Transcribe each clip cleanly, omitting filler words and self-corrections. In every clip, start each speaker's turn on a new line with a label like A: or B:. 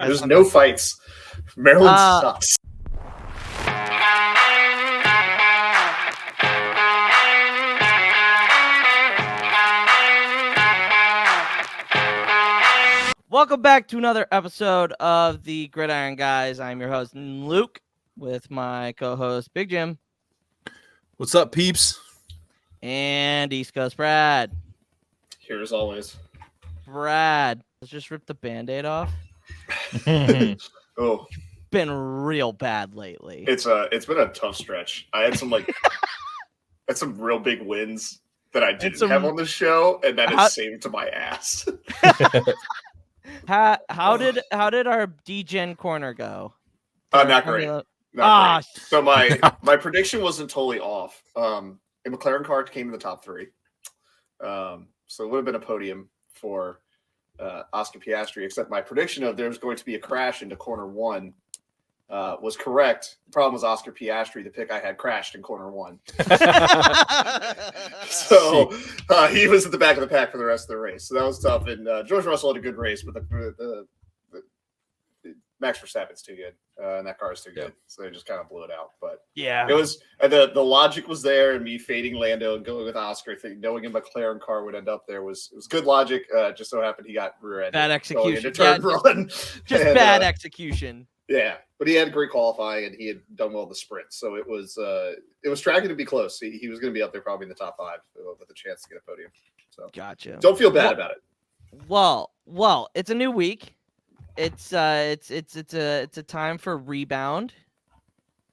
A: There's no fights. Maryland sucks.
B: Welcome back to another episode of the Gridiron Guys. I'm your host, Luke, with my co-host, Big Jim.
C: What's up, peeps?
B: And East Coast Brad.
A: Here as always.
B: Brad, let's just rip the Band-Aid off.
A: Oh,
B: been real bad lately.
A: It's been a tough stretch. I had some had some real big wins that I didn't have on the show, and that is saved to my ass.
B: How did our Degen corner go?
A: Not great. Great. So my prediction wasn't totally off. A McLaren car came in the top 3. So it would have been a podium for Oscar Piastri, except my prediction of there's going to be a crash into corner 1 was correct. The problem was Oscar Piastri, the pick I had, crashed in corner 1. So he was at the back of the pack for the rest of the race. So that was tough. And George Russell had a good race, but the Max Verstappen's too good. And that car is too good. So they just kind of blew it out. But
B: yeah,
A: it was the logic was there, and me fading Lando and going with Oscar, knowing a McLaren car would end up there was good logic. Just so happened he got rear-ended.
B: Bad execution.
A: Just
B: bad execution.
A: Yeah, but he had great qualifying, and he had done well in the sprint. So it was tracking to be close. He was going to be up there probably in the top 5 with a chance to get a podium. So
B: gotcha.
A: Don't feel bad about it.
B: Well, it's a new week. It's a time for rebound,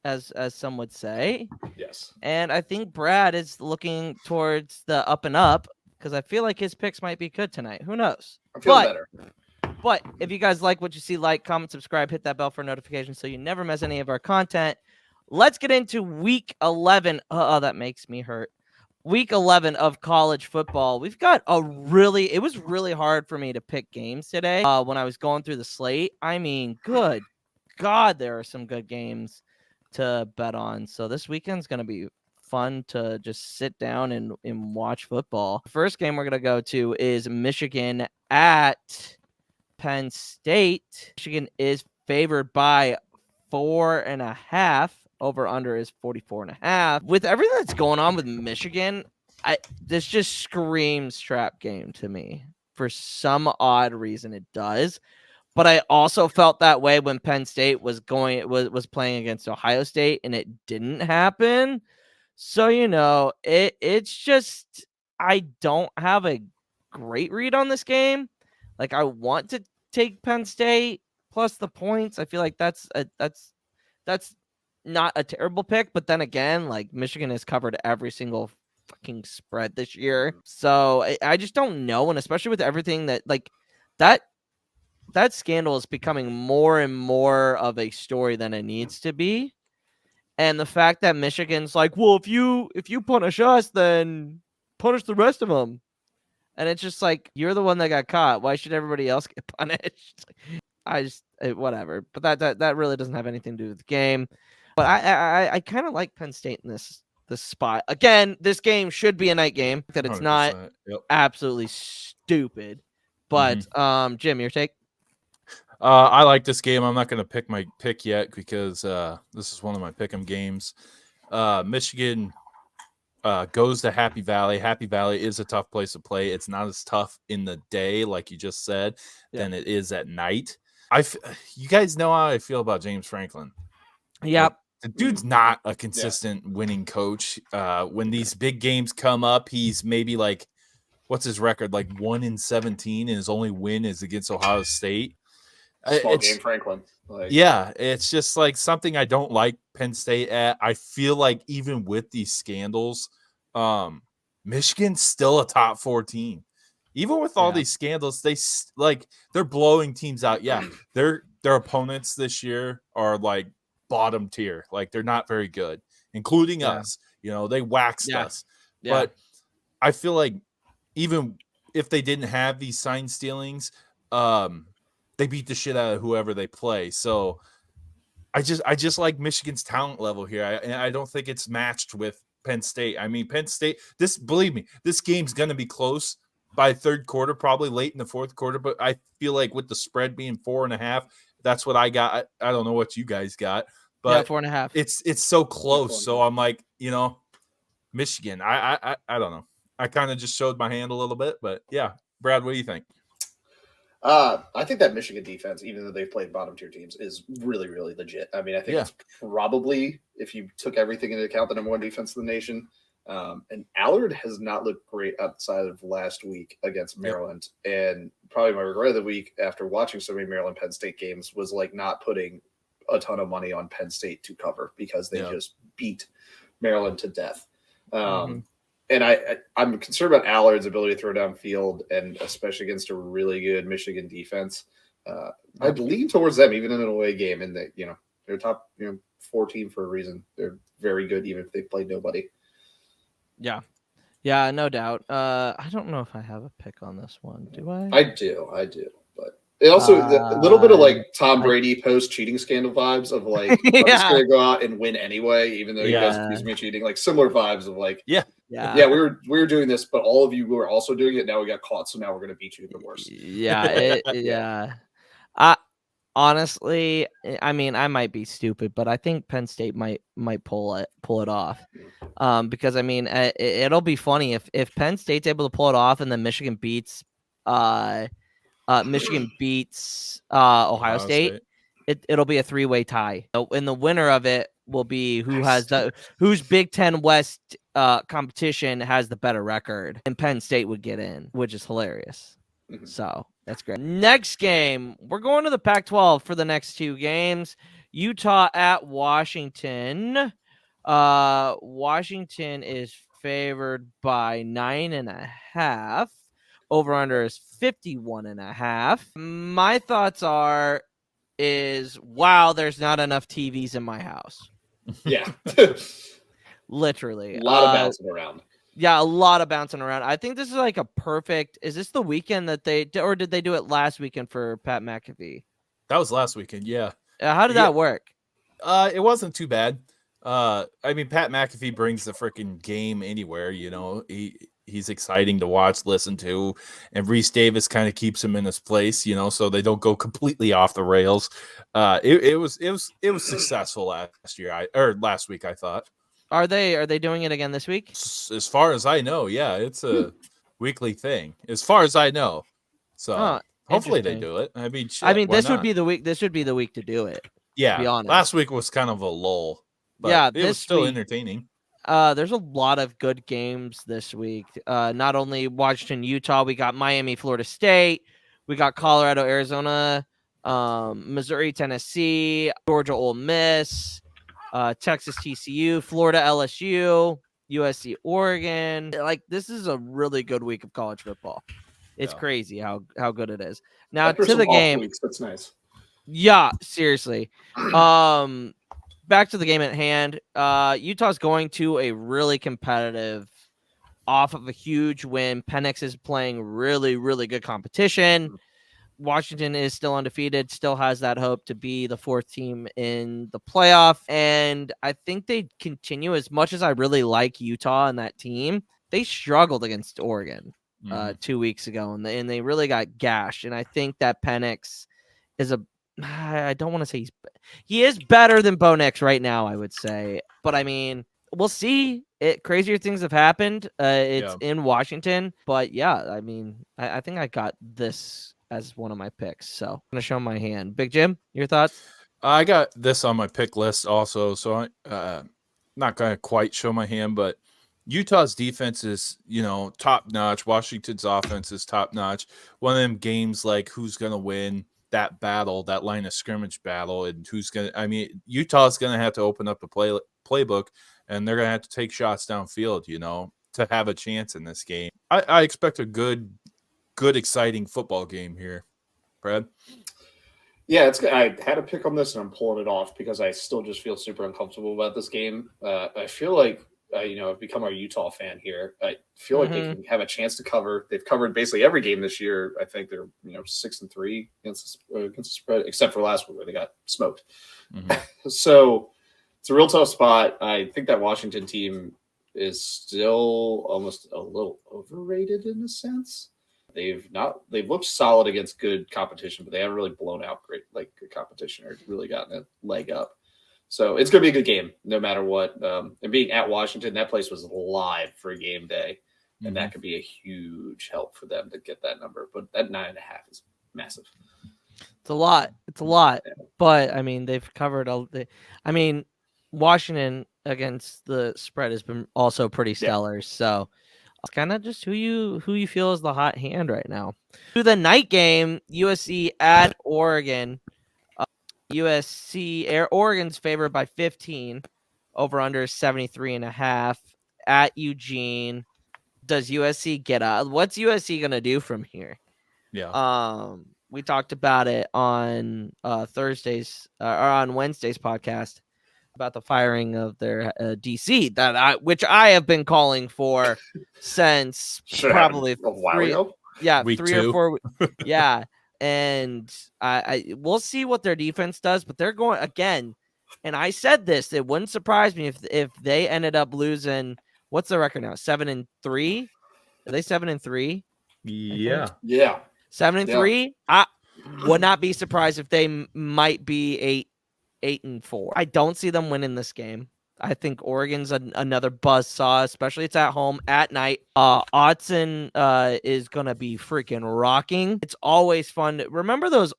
B: as some would say.
A: Yes.
B: And I think Brad is looking towards the up and up because I feel like his picks might be good tonight. Who knows?
A: I'm feeling better.
B: But if you guys like what you see, like, comment, subscribe, hit that bell for notifications so you never miss any of our content. Let's get into week 11. Oh, that makes me hurt. Week 11 of college football. We've got it was really hard for me to pick games today when I was going through the slate. I mean, good God, there are some good games to bet on. So this weekend's going to be fun to just sit down and watch football. The first game we're going to go to is Michigan at Penn State. Michigan is favored by 4.5. Over under is 44.5. With everything that's going on with Michigan, this just screams trap game to me. For some odd reason, it does. But I also felt that way when Penn State was playing against Ohio State, and it didn't happen. So it's just I don't have a great read on this game. Like, I want to take Penn State plus the points. I feel like that's not a terrible pick, but then again, like, Michigan has covered every single fucking spread this year. So I just don't know. And especially with everything that scandal is becoming more and more of a story than it needs to be. And the fact that Michigan's like, well, if you punish us, then punish the rest of them. And it's just like, you're the one that got caught. Why should everybody else get punished? Whatever. But that really doesn't have anything to do with the game. But I kind of like Penn State in this spot. Again, this game should be a night game. That it's not absolutely stupid. But Jim, your take?
C: I like this game. I'm not going to pick my pick yet because this is one of my pick'em games. Michigan goes to Happy Valley. Happy Valley is a tough place to play. It's not as tough in the day, like you just said, than it is at night. You guys know how I feel about James Franklin.
B: Yep.
C: The dude's not a consistent winning coach. When these big games come up, he's maybe like, what's his record? Like 1-17, and his only win is against Ohio State.
A: Small game Franklin.
C: It's just like something I don't like Penn State at. I feel like even with these scandals, Michigan's still a top 4 team. Even with all these scandals, they're blowing teams out. Yeah, their opponents this year are like bottom tier. Like, they're not very good, including us. They waxed us. But I feel like even if they didn't have these sign stealings, they beat the shit out of whoever they play. So I just like Michigan's talent level here. I don't think it's matched with Penn State. I mean, Penn State, believe me, this game's going to be close by third quarter, probably late in the fourth quarter. But I feel like with the spread being 4.5, That's what I got. I don't know what you guys got,
B: Yeah,
C: but
B: 4.5.
C: it's so close. So I'm like, Michigan. I don't know. I kind of just showed my hand a little bit, but yeah. Brad, what do you think?
A: I think that Michigan defense, even though they've played bottom tier teams, is really, really legit. I mean, I think it's probably, if you took everything into account, the number one defense in the nation. And Allard has not looked great outside of last week against Maryland. And probably my regret of the week after watching so many Maryland Penn State games was like not putting a ton of money on Penn State to cover because they just beat Maryland to death. And I'm concerned about Allard's ability to throw downfield, and especially against a really good Michigan defense. I'd lean towards them even in an away game, and they're top 14 for a reason. They're very good even if they played nobody.
B: Yeah, no doubt. I don't know if I have a pick on this one. Do I?
A: I do, but it also a little bit of like Tom Brady post cheating scandal vibes of like I'm just gonna go out and win anyway, even though you guys accuse me of cheating. Like similar vibes of like we were doing this, but all of you were also doing it. Now we got caught, so now we're gonna beat you even worse.
B: Honestly, I mean, I might be stupid, but I think Penn State might pull it off. Because I mean, it'll be funny if Penn State's able to pull it off, and then Michigan beats Ohio State. It'll be a 3-way tie. And the winner of it will be whose Big Ten West competition has the better record, and Penn State would get in, which is hilarious. So that's great. Next game, we're going to the Pac-12 for the next 2 games. Utah at Washington. Washington is favored by 9.5. Over under is 51.5. My thoughts is wow, there's not enough TVs in my house.
A: Yeah.
B: Literally.
A: A lot of bouncing around.
B: Yeah, a lot of bouncing around. I think this is like a perfect. Is this the weekend that or did they do it last weekend for Pat McAfee?
C: That was last weekend, yeah.
B: How did that work?
C: It wasn't too bad. I mean, Pat McAfee brings the freaking game anywhere, He's exciting to watch, listen to, and Reese Davis kind of keeps him in his place, so they don't go completely off the rails. It was successful last week, I thought.
B: Are they doing it again this week?
C: As far as I know, yeah, it's a weekly thing. As far as I know, so hopefully they do it. I mean,
B: this would be the week. This should be the week to do it.
C: Yeah,
B: to be honest.
C: Last week was kind of a lull. But it was still entertaining.
B: There's a lot of good games this week. Not only Washington, Utah, we got Miami, Florida State, we got Colorado, Arizona, Missouri, Tennessee, Georgia, Ole Miss, Texas, TCU, Florida, LSU, USC, Oregon. Like, this is a really good week of college football. It's crazy how good it is. Now to the game.
A: Weeks, that's nice.
B: Yeah, seriously. Back to the game at hand. Utah's going to a really competitive, off of a huge win. Penix is playing really, really good competition. Washington is still undefeated, still has that hope to be the 4th team in the playoff. And I think they continue, as much as I really like Utah and that team, they struggled against Oregon 2 weeks ago, and they really got gashed. And I think that Penix is I don't want to say he is better than Bo Nix right now, I would say. But I mean, we'll see. Crazier things have happened. It's in Washington. But yeah, I mean, I think I got this as one of my picks. So I'm going to show my hand. Big Jim, your thoughts?
C: I got this on my pick list also. So I'm not going to quite show my hand, but Utah's defense is, top notch. Washington's offense is top notch. One of them games like who's going to win that battle, that line of scrimmage battle, and Utah's going to have to open up a playbook, and they're going to have to take shots downfield, to have a chance in this game. I expect a good, exciting football game here. Brad?
A: Yeah, I had a pick on this, and I'm pulling it off because I still just feel super uncomfortable about this game. I feel like I've become a Utah fan here. I feel like they can have a chance to cover. They've covered basically every game this year. I think they're 6-3 against the spread, except for last week where they got smoked. So it's a real tough spot. I think that Washington team is still almost a little overrated in a sense. they've looked solid against good competition, but they haven't really blown out good competition or really gotten a leg up. So it's going to be a good game no matter what. And being at Washington, that place was live for a game day, and that could be a huge help for them to get that number. But that 9.5 is massive.
B: It's a lot. But I mean, they've covered all. Washington against the spread has been also pretty stellar. So it's kind of just who you feel is the hot hand right now. To the night game, USC at Oregon. Oregon's favored by 15. Over under 73.5 at Eugene. Does USC get out? What's USC gonna do from here?
C: Yeah.
B: We talked about it on Thursday's or on Wednesday's podcast about the firing of their DC which I have been calling for since probably
A: a while ago.
B: Yeah,
C: week
B: 3
C: 2.
B: or 4. Yeah, and I we'll see what their defense does, but they're going again. And I said this; it wouldn't surprise me if they ended up losing. What's the record now? 7-3. Are they 7-3?
C: Yeah.
B: 7-3. I would not be surprised if they might be 8-4. I don't see them winning this game. I think Oregon's another buzzsaw, especially it's at home at night. Autzen is gonna be freaking rocking. It's always fun. Remember those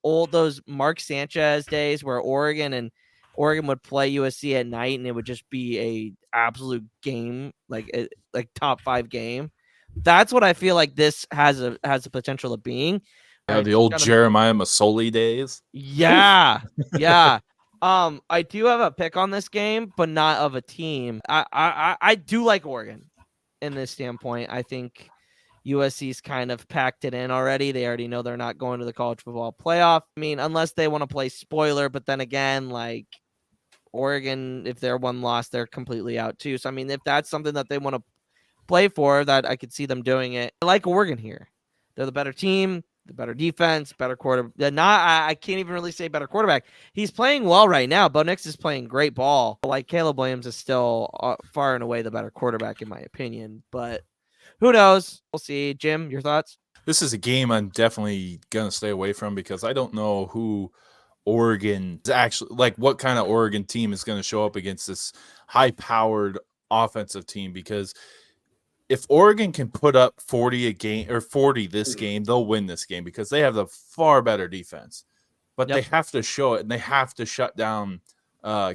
B: Mark Sanchez days where Oregon would play USC at night, and it would just be a absolute game, like top 5 game. That's what I feel like this has a potential of being.
C: Yeah, the old Jeremiah Masoli days.
B: Yeah. I do have a pick on this game, but not of a team. I do like Oregon in this standpoint. I think USC's kind of packed it in already. They already know they're not going to the college football playoff. I mean, unless they want to play spoiler, but then again, like Oregon, if they're one loss, they're completely out too. So, I mean, if that's something that they want to play for, that I could see them doing it. I like Oregon here. They're the better team, the better defense, better quarterback. I can't even really say better quarterback. He's playing well right now. Bo Nix is playing great ball. Like Caleb Williams is still far and away the better quarterback in my opinion. But who knows? We'll see. Jim, your thoughts?
C: This is a game I'm definitely going to stay away from because I don't know who Oregon actually, like what kind of Oregon team is going to show up against this high-powered offensive team, because if Oregon can put up 40 a game or 40 this game, they'll win this game because they have the far better defense. But they have to show it, and they have to shut down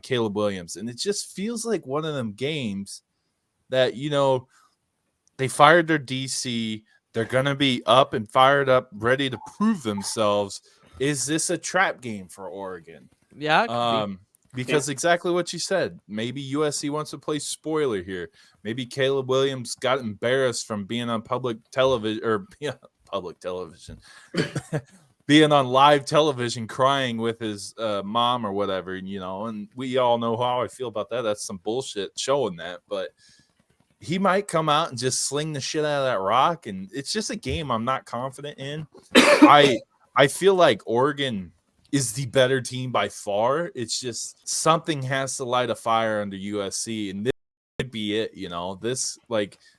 C: Caleb Williams. And it just feels like one of them games that, they fired their DC. They're going to be up and fired up, ready to prove themselves. Is this a trap game for Oregon?
B: Yeah.
C: Because exactly what you said. Maybe USC wants to play spoiler here. Maybe Caleb Williams got embarrassed from being on public television being on live television crying with his mom or whatever, and we all know how I feel about that. That's some bullshit showing that, but he might come out and just sling the shit out of that rock, and it's just a game I'm not confident in. I feel like Oregon is the better team by far. It's just something has to light a fire under USC, and this could be it. This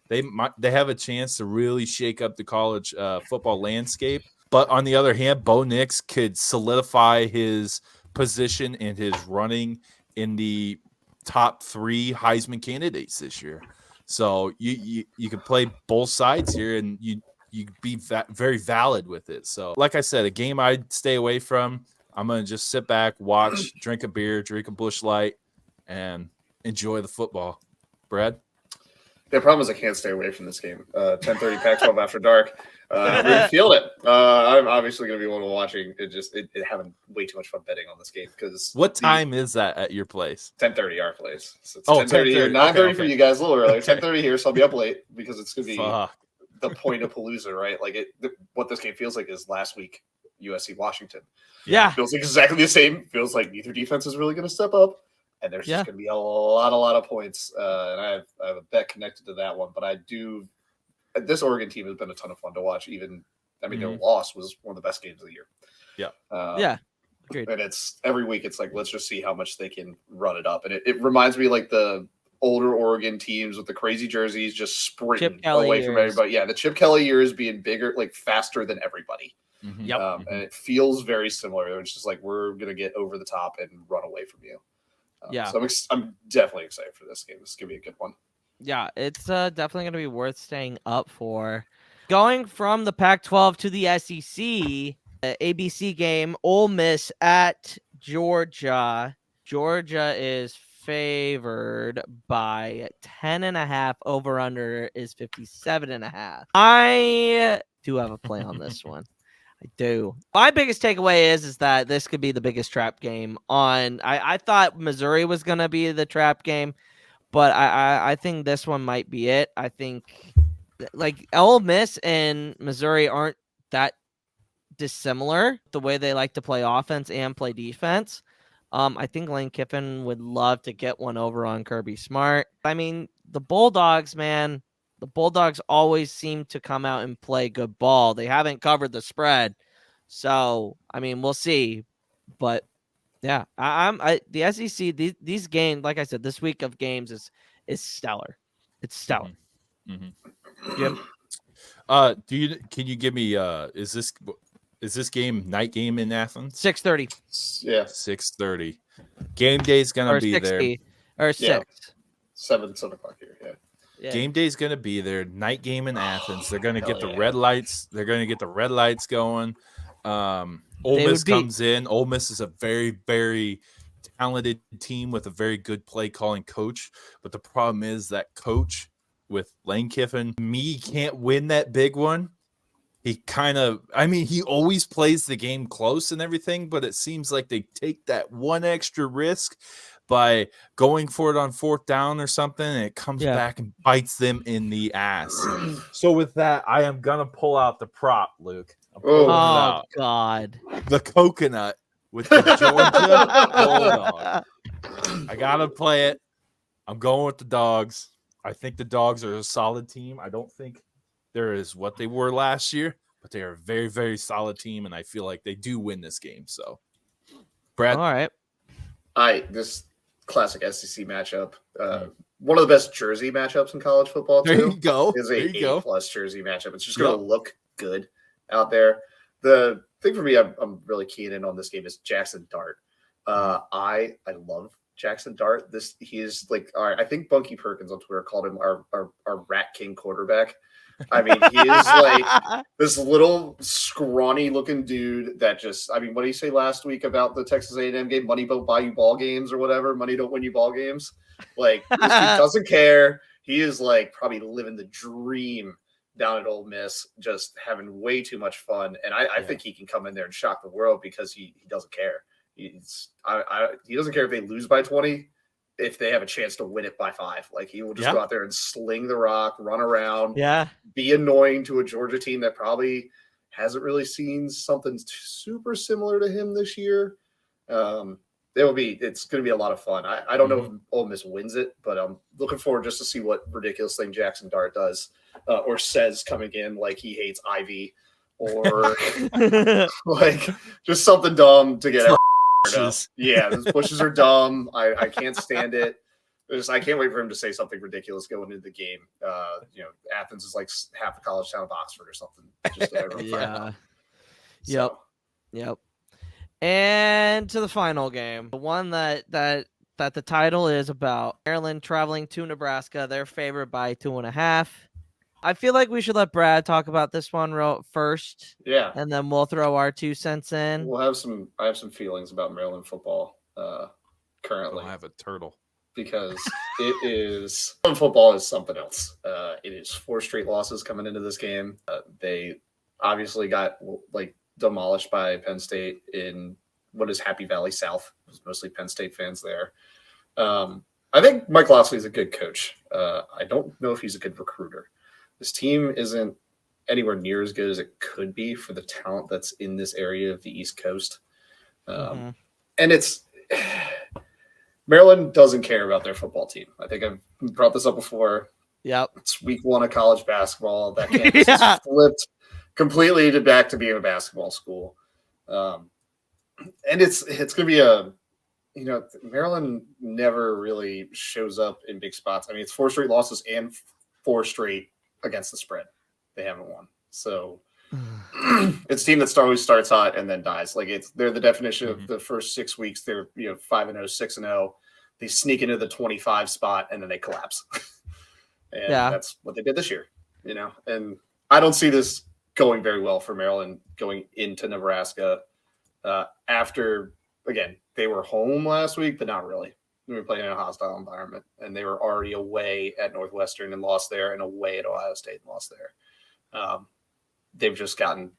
C: they have a chance to really shake up the college football landscape. But on the other hand, Bo Nix could solidify his position and his running in the top 3 Heisman candidates this year. So you could play both sides here, and you be very valid with it. So, like I said, a game I'd stay away from. I'm going to just sit back, watch, drink a beer, drink a Busch Light, and enjoy the football. Brad?
A: The problem is I can't stay away from this game. 10:30 Pac-12 after dark. I'm really feeling it. I'm obviously going to be one watching. It having way too much fun betting on this game because.
C: What time is that at your place?
A: 10:30 our place. So it's
C: 10:30
A: here, 9:30 for you guys, a little earlier.
C: Okay.
A: 10:30 here, so I'll be up late because it's going to be the point of Palooza, right? Like what this game feels like is last week USC Washington.
B: Yeah,
A: feels like exactly the same. Feels like neither defense is really going to step up. And there's just going to be a lot of points. And I have a bet connected to that one. But this Oregon team has been a ton of fun to watch. Their loss was one of the best games of the year.
B: Yeah. Agreed.
A: And it's every week, it's like, let's just see how much they can run it up. And it reminds me like the older Oregon teams with the crazy jerseys just sprinting
B: Kelly
A: away from
B: years.
A: everybody. Yeah, the Chip Kelly years being bigger, like faster than everybody.
B: Yep.
A: And it feels very similar. It's just like we're gonna get over the top and run away from you. So I'm definitely excited for this game. This is gonna be a good one.
B: Yeah, it's definitely going to be worth staying up for. Going from the Pac-12 to the SEC, ABC game, Ole Miss at Georgia. Georgia is favored by 10.5. Over/under is 57.5. I do have a play on this one. I do. My biggest takeaway is that this could be the biggest trap game on. I thought Missouri was going to be the trap game, but I think this one might be it. I think like Ole Miss and Missouri aren't that dissimilar the way they like to play offense and play defense. I think Lane Kiffin would love to get one over on Kirby Smart. I mean, the Bulldogs, man, the Bulldogs always seem to come out and play good ball. They haven't covered the spread. So, I mean, we'll see. But yeah, the SEC, these games, like I said, this week of games is stellar. It's stellar. Jim?
C: Can you give me is this game night game in Athens?
B: 6:30.
A: Yeah.
C: 6:30. Game day's gonna be there.
B: Or 6.
A: 7 o'clock here. Yeah.
B: Yeah.
C: Game day's gonna be there. Night game in Athens. They're gonna get the red lights. They're gonna get the red lights going. Ole Miss comes in. Ole Miss is a very, very talented team with a very good play calling coach. But the problem is that coach with Lane Kiffin, can't win that big one. He he always plays the game close and everything, but it seems like they take that one extra risk by going for it on 4th down or something, and it comes back and bites them in the ass. So with that, I am going to pull out the prop, Luke.
B: Oh, God.
C: The coconut with the Georgia Bulldog. I got to play it. I'm going with the Dogs. I think the Dogs are a solid team. I don't think they're as what they were last year, but they are a very, very solid team, and I feel like they do win this game. So, Brad.
B: All right.
A: This classic SEC matchup. One of the best jersey matchups in college football, too.
C: There you go.
A: Is a A+ jersey matchup. It's just going to look good out there. The thing for me, I'm really keen in on this game is Jackson Dart. I love Jackson Dart. He is like, all right, I think Bunky Perkins on Twitter called him our Rat King quarterback. I mean, he is like this little scrawny looking dude that just, I mean, what did he say last week about the Texas A&M game? Money don't buy you ball games or whatever. Money don't win you ball games. Like, this dude doesn't care. He is like probably living the dream down at Ole Miss, just having way too much fun. And I think he can come in there and shock the world because he doesn't care. He doesn't care if they lose by 20, if they have a chance to win it by 5. Like, he will just go out there and sling the rock, run around, be annoying to a Georgia team that probably hasn't really seen something super similar to him this year. It's going to be a lot of fun. I don't know if Ole Miss wins it, but I'm looking forward just to see what ridiculous thing Jackson Dart does or says coming in, like he hates Ivy or like just something dumb to get
C: bushes.
A: Yeah, those bushes are dumb. I can't stand it. I can't wait for him to say something ridiculous going into the game. Athens is like half the college town of Oxford or something.
B: Yep. And to the final game, the one that the title is about. Maryland traveling to Nebraska. They're favored by 2.5. I feel like we should let Brad talk about this one first.
A: Yeah.
B: And then we'll throw our 2 cents in.
A: I have some feelings about Maryland football currently.
C: I have a turtle.
A: Because Maryland football is something else. It is 4 straight losses coming into this game. They obviously got demolished by Penn State in what is Happy Valley South. There's mostly Penn State fans there. I think Mike Locksley is a good coach. I don't know if he's a good recruiter. This team isn't anywhere near as good as it could be for the talent that's in this area of the East Coast. And it's Maryland doesn't care about their football team. I think I've brought this up before.
B: Yep.
A: It's week 1 of college basketball. That campus is flipped completely back to being a basketball school. And it's going to be Maryland never really shows up in big spots. I mean, it's 4 straight losses and 4 straight against the spread. They haven't won. So it's a team that always starts hot and then dies. Like they're the definition of the first 6 weeks. They're 5-0, 6-0. They sneak into the 25 spot and then they collapse. And that's what they did this year. And I don't see this going very well for Maryland going into Nebraska after, again, they were home last week, but not really. They were playing in a hostile environment, and they were already away at Northwestern and lost there, and away at Ohio State and lost there. They've just gotten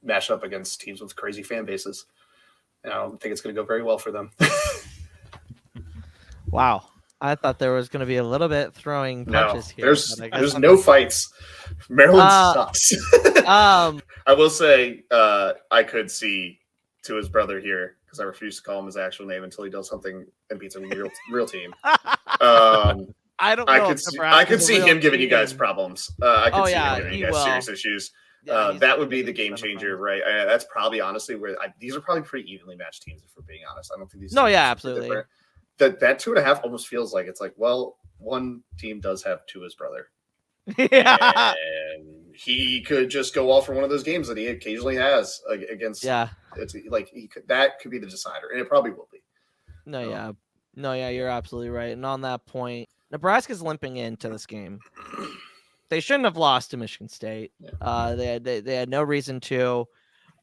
A: matched up against teams with crazy fan bases, and I don't think it's going to go very well for them.
B: Wow. I thought there was going to be a little bit throwing punches here.
A: There's no fights. Maryland sucks. I will say I could see to his brother here, because I refuse to call him his actual name until he does something and beats a real team.
B: I don't know.
A: I could see him giving you guys problems. I could see him giving you guys serious issues. That would be the game changer, right? That's probably honestly where these are probably pretty evenly matched teams, if we're being honest. I don't think these.
B: No, yeah, absolutely.
A: That 2.5 almost feels like it's like, well, one team does have Tua's brother.
B: Yeah.
A: And he could just go off for one of those games that he occasionally has against. Yeah. It's like that could be the decider, and it probably will be.
B: No, you're absolutely right. And on that point, Nebraska's limping into this game. They shouldn't have lost to Michigan State. Yeah. They had no reason to.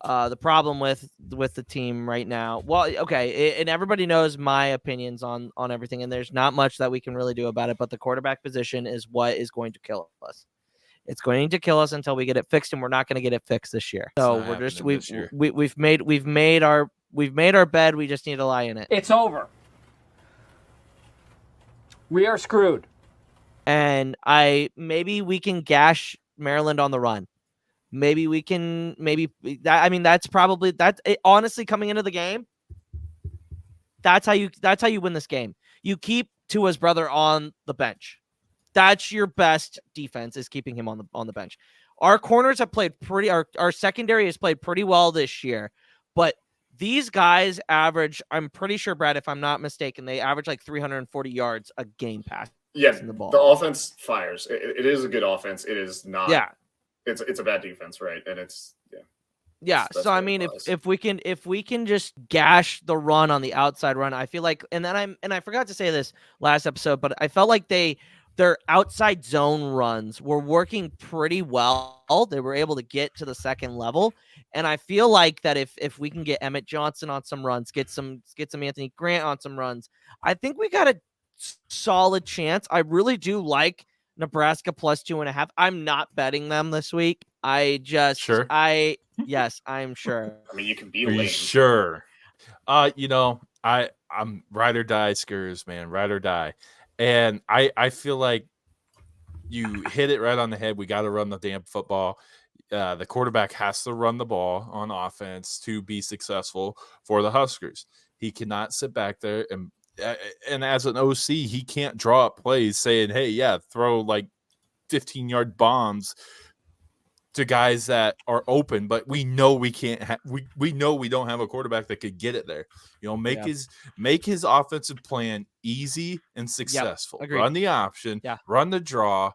B: The problem with the team right now, well, okay, and everybody knows my opinions on everything, and there's not much that we can really do about it, but the quarterback position is what is going to kill us. It's going to kill us until we get it fixed, and we're not going to get it fixed this year. So we've made our bed. We just need to lie in it.
D: It's over. We are screwed.
B: And maybe we can gash Maryland on the run. Maybe we can. That's probably that. Honestly, coming into the game, that's how you win this game. You keep Tua's brother on the bench. That's your best defense, is keeping him on the bench. Our corners have played our secondary has played pretty well this year, but these guys average, I'm pretty sure, Brad, if I'm not mistaken, they average like 340 yards a game pass.
A: Yeah, the offense fires. It is a good offense. It is not. Yeah, it's a bad defense, right? And it's
B: So I mean, if we can just gash the run on the outside run, I feel like, and I forgot to say this last episode, but I felt like their outside zone runs were working pretty well. They were able to get to the second level. And I feel like that if we can get Emmett Johnson on some runs, get some Anthony Grant on some runs, I think we got a solid chance. I really do like Nebraska plus 2.5. I'm not betting them this week. I'm sure.
A: I mean, you can be late.
C: Sure. I'm ride or die Skurs, man. Ride or die. And I feel like you hit it right on the head. We got to run the damn football. The quarterback has to run the ball on offense to be successful for the Huskers. He cannot sit back there and as an OC, he can't draw up plays saying, hey, throw like 15-yard bombs to guys that are open, but we know we can't we know we don't have a quarterback that could get it there. Make his offensive plan easy and successful. Run the option, run the draw,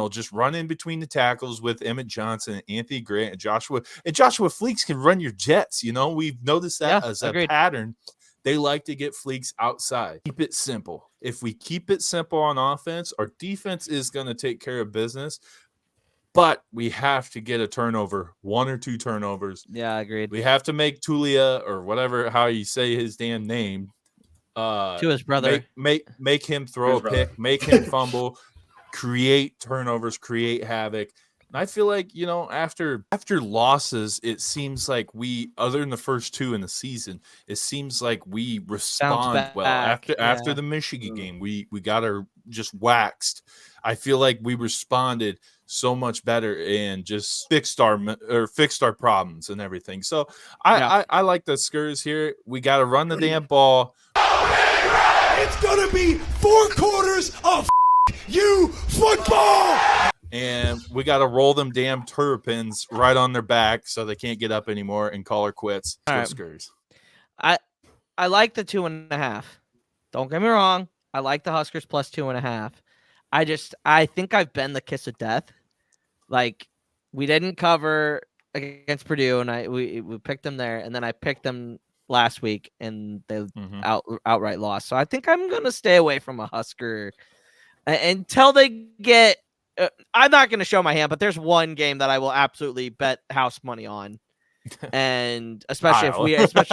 C: just run in between the tackles with Emmett Johnson, Anthony Grant, and Joshua. And Joshua Fleeks can run your jets. We've noticed that as a pattern. They like to get Fleeks outside. Keep it simple. If we keep it simple on offense, our defense is going to take care of business. But we have to get a turnover, 1 or 2 turnovers.
B: Yeah, agreed.
C: We have to make Tulia, or whatever, how you say his damn name,
B: to his brother.
C: Make him throw a pick, make him fumble, create turnovers, create havoc. And I feel like, after losses, it seems like other than the first 2 in the season, it seems like we respond well. After the Michigan game, we got just waxed. I feel like we responded so much better and just fixed our problems and everything. So I like the Skurs here. We got to run the damn ball.
E: It's gonna be 4 quarters of you football.
C: And we got to roll them damn Terrapins right on their back so they can't get up anymore and call her quits.
B: Right.
C: Skurs.
B: I like the 2.5. Don't get me wrong. I like the Huskers plus 2.5. I think I've been the kiss of death. Like, we didn't cover against Purdue, and we picked them there, and then I picked them last week, and they outright lost. So I think I'm gonna stay away from a Husker until they get. I'm not gonna show my hand, but there's one game that I will absolutely bet house money on, and especially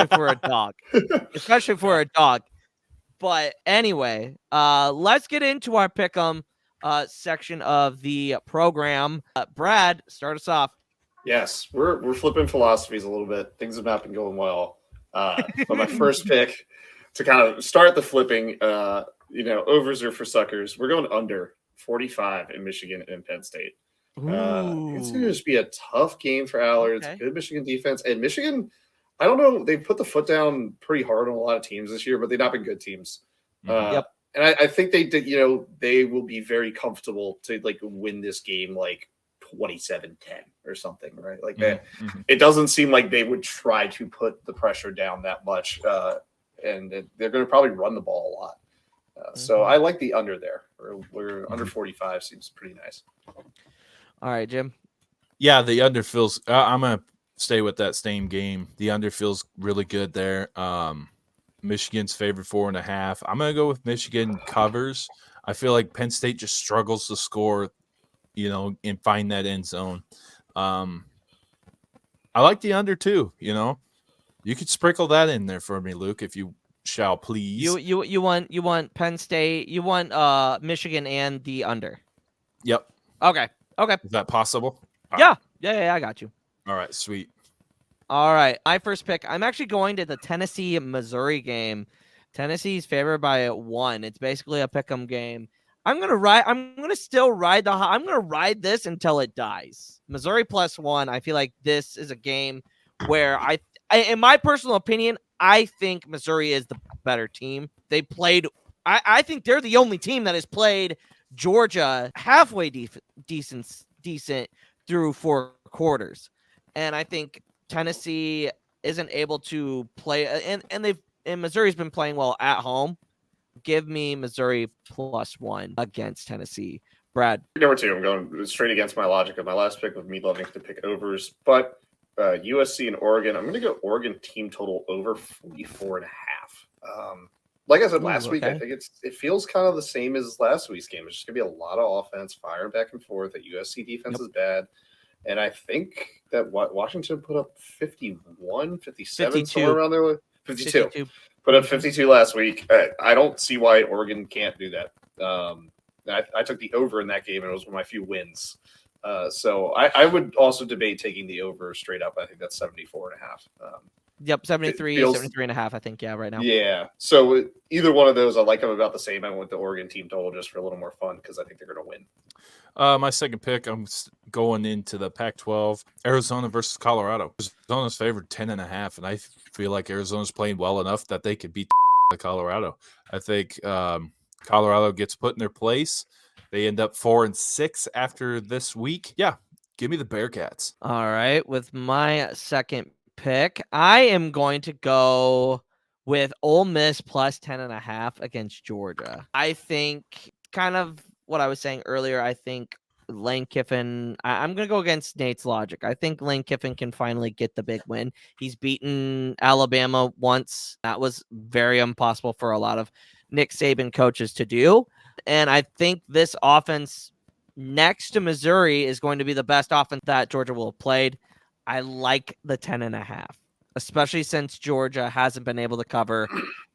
B: for a dog, especially for a dog. But anyway, let's get into our pick'em section of the program. Brad, start us off.
A: Yes, we're flipping philosophies a little bit. Things have not been going well. But my first pick to kind of start the flipping, overs are for suckers. We're going under 45 in Michigan and Penn State. It's going to just be a tough game for Allard. Okay. Good Michigan defense. And Michigan, I don't know, they put the foot down pretty hard on a lot of teams this year, but they've not been good teams. Yep. And I think they did, they will be very comfortable to win this game 27-10 or something, right? Like that. Mm-hmm. It doesn't seem like they would try to put the pressure down that much. And they're going to probably run the ball a lot. So I like the under there. We're under 45 seems pretty nice.
B: All right, Jim.
C: Yeah, the under feels I'm going to stay with that same game. The under feels really good there. Michigan's favored 4.5. I'm going to go with Michigan covers. I feel like Penn State just struggles to score, and find that end zone. I like the under too, You could sprinkle that in there for me, Luke, if you shall please.
B: You want Penn State, you want Michigan and the under.
C: Yep.
B: Okay.
C: Is that possible?
B: Yeah, I got you.
C: All right, sweet.
B: All right, my first pick. I'm actually going to the Tennessee-Missouri game. Tennessee's favored by 1. It's basically a pick'em game. I'm gonna ride this until it dies. Missouri plus 1. I feel like this is a game where I in my personal opinion, I think Missouri is the better team. They played. I think they're the only team that has played Georgia halfway decent through 4 quarters, and I think Tennessee isn't able to play, and Missouri's been playing well at home. Give me Missouri plus 1 against Tennessee. Brad.
A: Number 2, I'm going straight against my logic of my last pick with me loving to pick overs, but USC and Oregon, I'm going to go Oregon team total over 44.5. Like I said last week, I think it feels kind of the same as last week's game. It's just going to be a lot of offense, firing back and forth. That USC defense is bad. And I think that Washington put up 51, 57, 52. Somewhere around there. 52. Put up 52 last week. I don't see why Oregon can't do that. I took the over in that game, and it was one of my few wins. So I would also debate taking the over straight up. I think that's 74.5.
B: Yep, 73.5, I think, right now.
A: Yeah. So either one of those, I like them about the same. I went the Oregon team total just for a little more fun because I think they're going to win.
C: My second pick, I'm going into the Pac-12, Arizona versus Colorado. Arizona's favored 10.5, and I feel like Arizona's playing well enough that they could beat Colorado. I think Colorado gets put in their place. They end up 4-6 after this week. Yeah, give me the Bearcats.
B: All right, with my second pick, I am going to go with Ole Miss plus 10.5 against Georgia. I think kind of what I was saying earlier, I think Lane Kiffin, I'm going to go against Nate's logic. I think Lane Kiffin can finally get the big win. He's beaten Alabama once. That was very impossible for a lot of Nick Saban coaches to do. And I think this offense next to Missouri is going to be the best offense that Georgia will have played. I like the 10.5, especially since Georgia hasn't been able to cover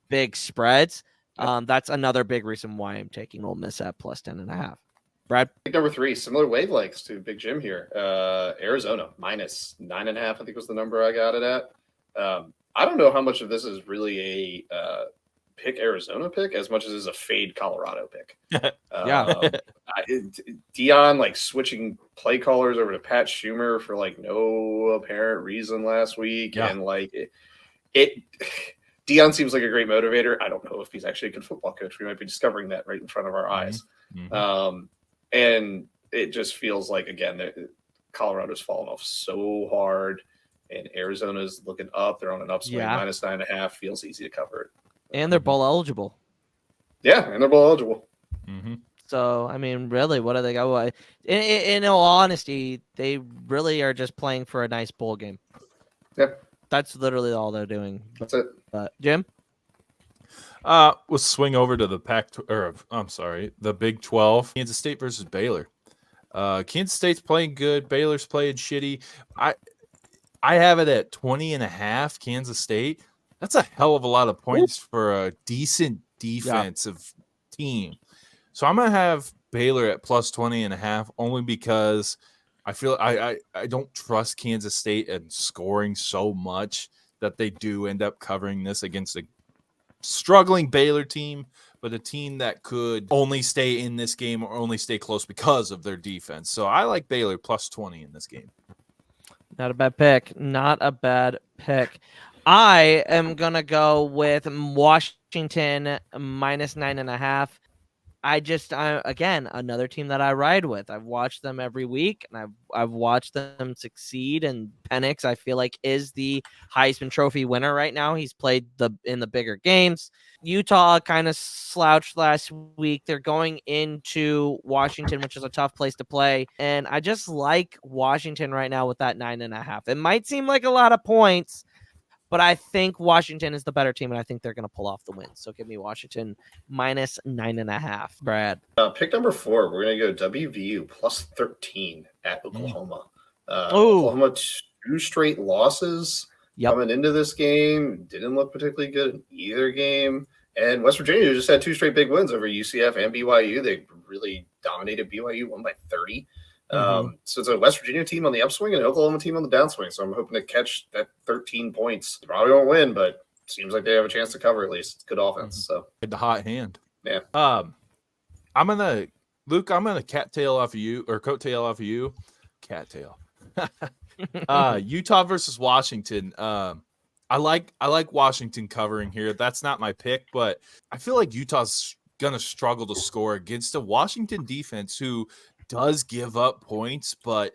B: big spreads. That's another big reason why I'm taking Ole Miss at plus 10.5. Brad?
A: Number 3, similar wavelengths to Big Jim here. Arizona minus 9.5, I think was the number I got it at. I don't know how much of this is really a pick Arizona pick as much as it's a fade Colorado pick.
B: Yeah.
A: Dion switching play callers over to Pat Schumer for no apparent reason last week. Yeah. And Dion seems like a great motivator. I don't know if he's actually a good football coach. We might be discovering that right in front of our eyes. Mm-hmm. And it just feels like, again, Colorado's fallen off so hard. And Arizona's looking up. They're on an upswing.
B: Yeah.
A: Minus 9.5 feels easy to cover it.
B: And they're bowl eligible.
A: Yeah, and they're bowl eligible.
C: Mm-hmm.
B: So, I mean, really, what do they go? In all honesty, they really are just playing for a nice bowl game.
A: Yeah.
B: That's literally all they're doing.
A: That's it.
B: Jim?
C: We'll swing over to the the Big 12. Kansas State versus Baylor. Kansas State's playing good. Baylor's playing shitty. I have it at 20.5. Kansas State. That's a hell of a lot of points for a decent defensive team. So I'm gonna have Baylor at plus 20.5 only because I feel I don't trust Kansas State and scoring so much that they do end up covering this against a struggling Baylor team, but a team that could only stay in this game or only stay close because of their defense. So I like Baylor plus 20 in this game.
B: Not a bad pick. Not a bad pick. I am going to go with Washington minus 9.5. Again, another team that I ride with. I've watched them every week, and I've watched them succeed. And Penix, I feel like, is the Heisman Trophy winner right now. He's played in the bigger games. Utah kind of slouched last week. They're going into Washington, which is a tough place to play. And I just like Washington right now with that 9.5. It might seem like a lot of points, but I think Washington is the better team, and I think they're going to pull off the win. So give me Washington minus 9.5. Brad.
A: Pick number 4. We're going to go WVU plus 13 at Oklahoma. Oklahoma 2 straight losses coming into this game. Didn't look particularly good in either game. And West Virginia just had 2 straight big wins over UCF and BYU. They really dominated BYU, won by 30. So it's a West Virginia team on the upswing and an Oklahoma team on the downswing. So I'm hoping to catch that 13 points. They probably won't win, but seems like they have a chance to cover at least. It's good offense. So
C: Get the hot hand.
A: Yeah.
C: I'm gonna cattail off of you or coattail off of you. Cattail. Utah versus Washington. I like Washington covering here. That's not my pick, but I feel like Utah's gonna struggle to score against a Washington defense who does give up points, but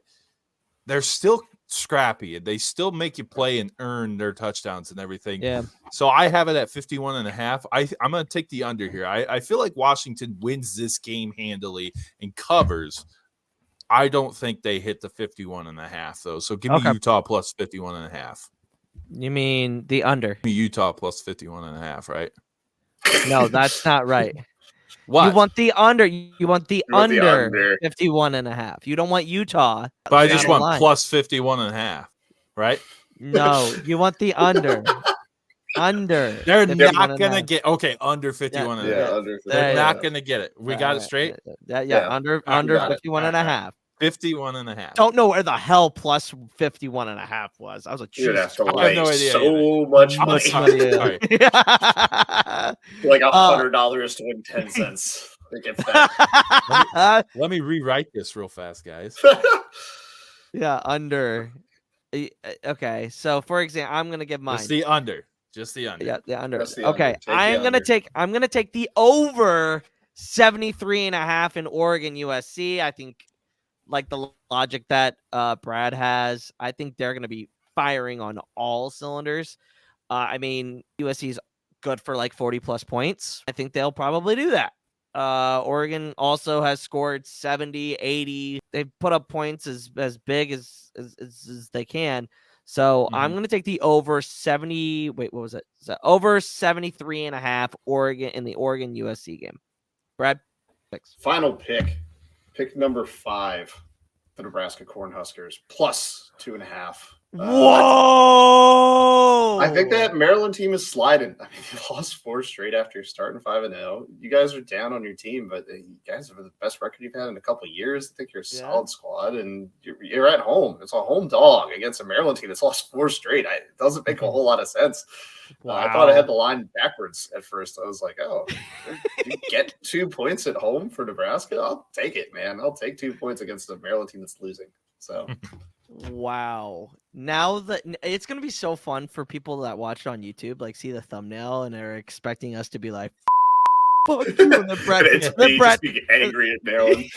C: they're still scrappy. They still make you play and earn their touchdowns and everything. Yeah. So I have it at 51.5. I'm going to take the under here. I feel like Washington wins this game handily and covers. I don't think they hit the 51.5 though. So give me Utah plus 51.5.
B: You mean the under?
C: Utah plus 51.5, right?
B: No, that's not right.
C: What?
B: You want the under. You want the under 51.5. You don't want Utah.
C: But I just want plus 51.5, right?
B: No, you want the under. Under.
C: They're not going to get under 51.5.
A: Yeah, under 51.5.
C: They're not going to get it. We got it straight?
B: Under 51.5.
C: 51.5.
B: Don't know where the hell plus 51.5 was. I was like,
A: you'd have to
C: I have no idea
A: so much money.
C: Sorry.
A: Like $100 to win 10 cents.
C: Let me rewrite this real fast, guys.
B: Yeah, under. Okay, so for example, I'm gonna give mine.
C: Just the under.
B: Yeah, the under.
A: The
B: okay, I'm gonna take the over 73.5 in Oregon USC. I think, like the logic that Brad has, I think they're going to be firing on all cylinders. I mean, USC is good for like 40 plus points. I think they'll probably do that. Oregon also has scored 70, 80. They've put up points as big as they can. So I'm going to take the over 70. Wait, what was it? Over 73.5 Oregon in the Oregon USC game. Brad, picks.
A: Final pick. Pick number 5, the Nebraska Cornhuskers, plus 2.5.
B: Whoa!
A: I think that Maryland team is sliding. I mean, they lost 4 straight after starting 5-0. You guys are down on your team, but you guys have the best record you've had in a couple of years. I think you're a solid squad, and you're at home. It's a home dog against a Maryland team that's lost 4 straight. It doesn't make a whole lot of sense. Wow. I thought I had the line backwards at first. I was like, oh, you get 2 points at home for Nebraska? I'll take it, man. I'll take 2 points against a Maryland team that's losing. So,
B: wow. Now that it's going to be so fun for people that watch it on YouTube, like see the thumbnail and are expecting us to be like, fuck you, and the Brett.
A: It's me just being angry at Maryland.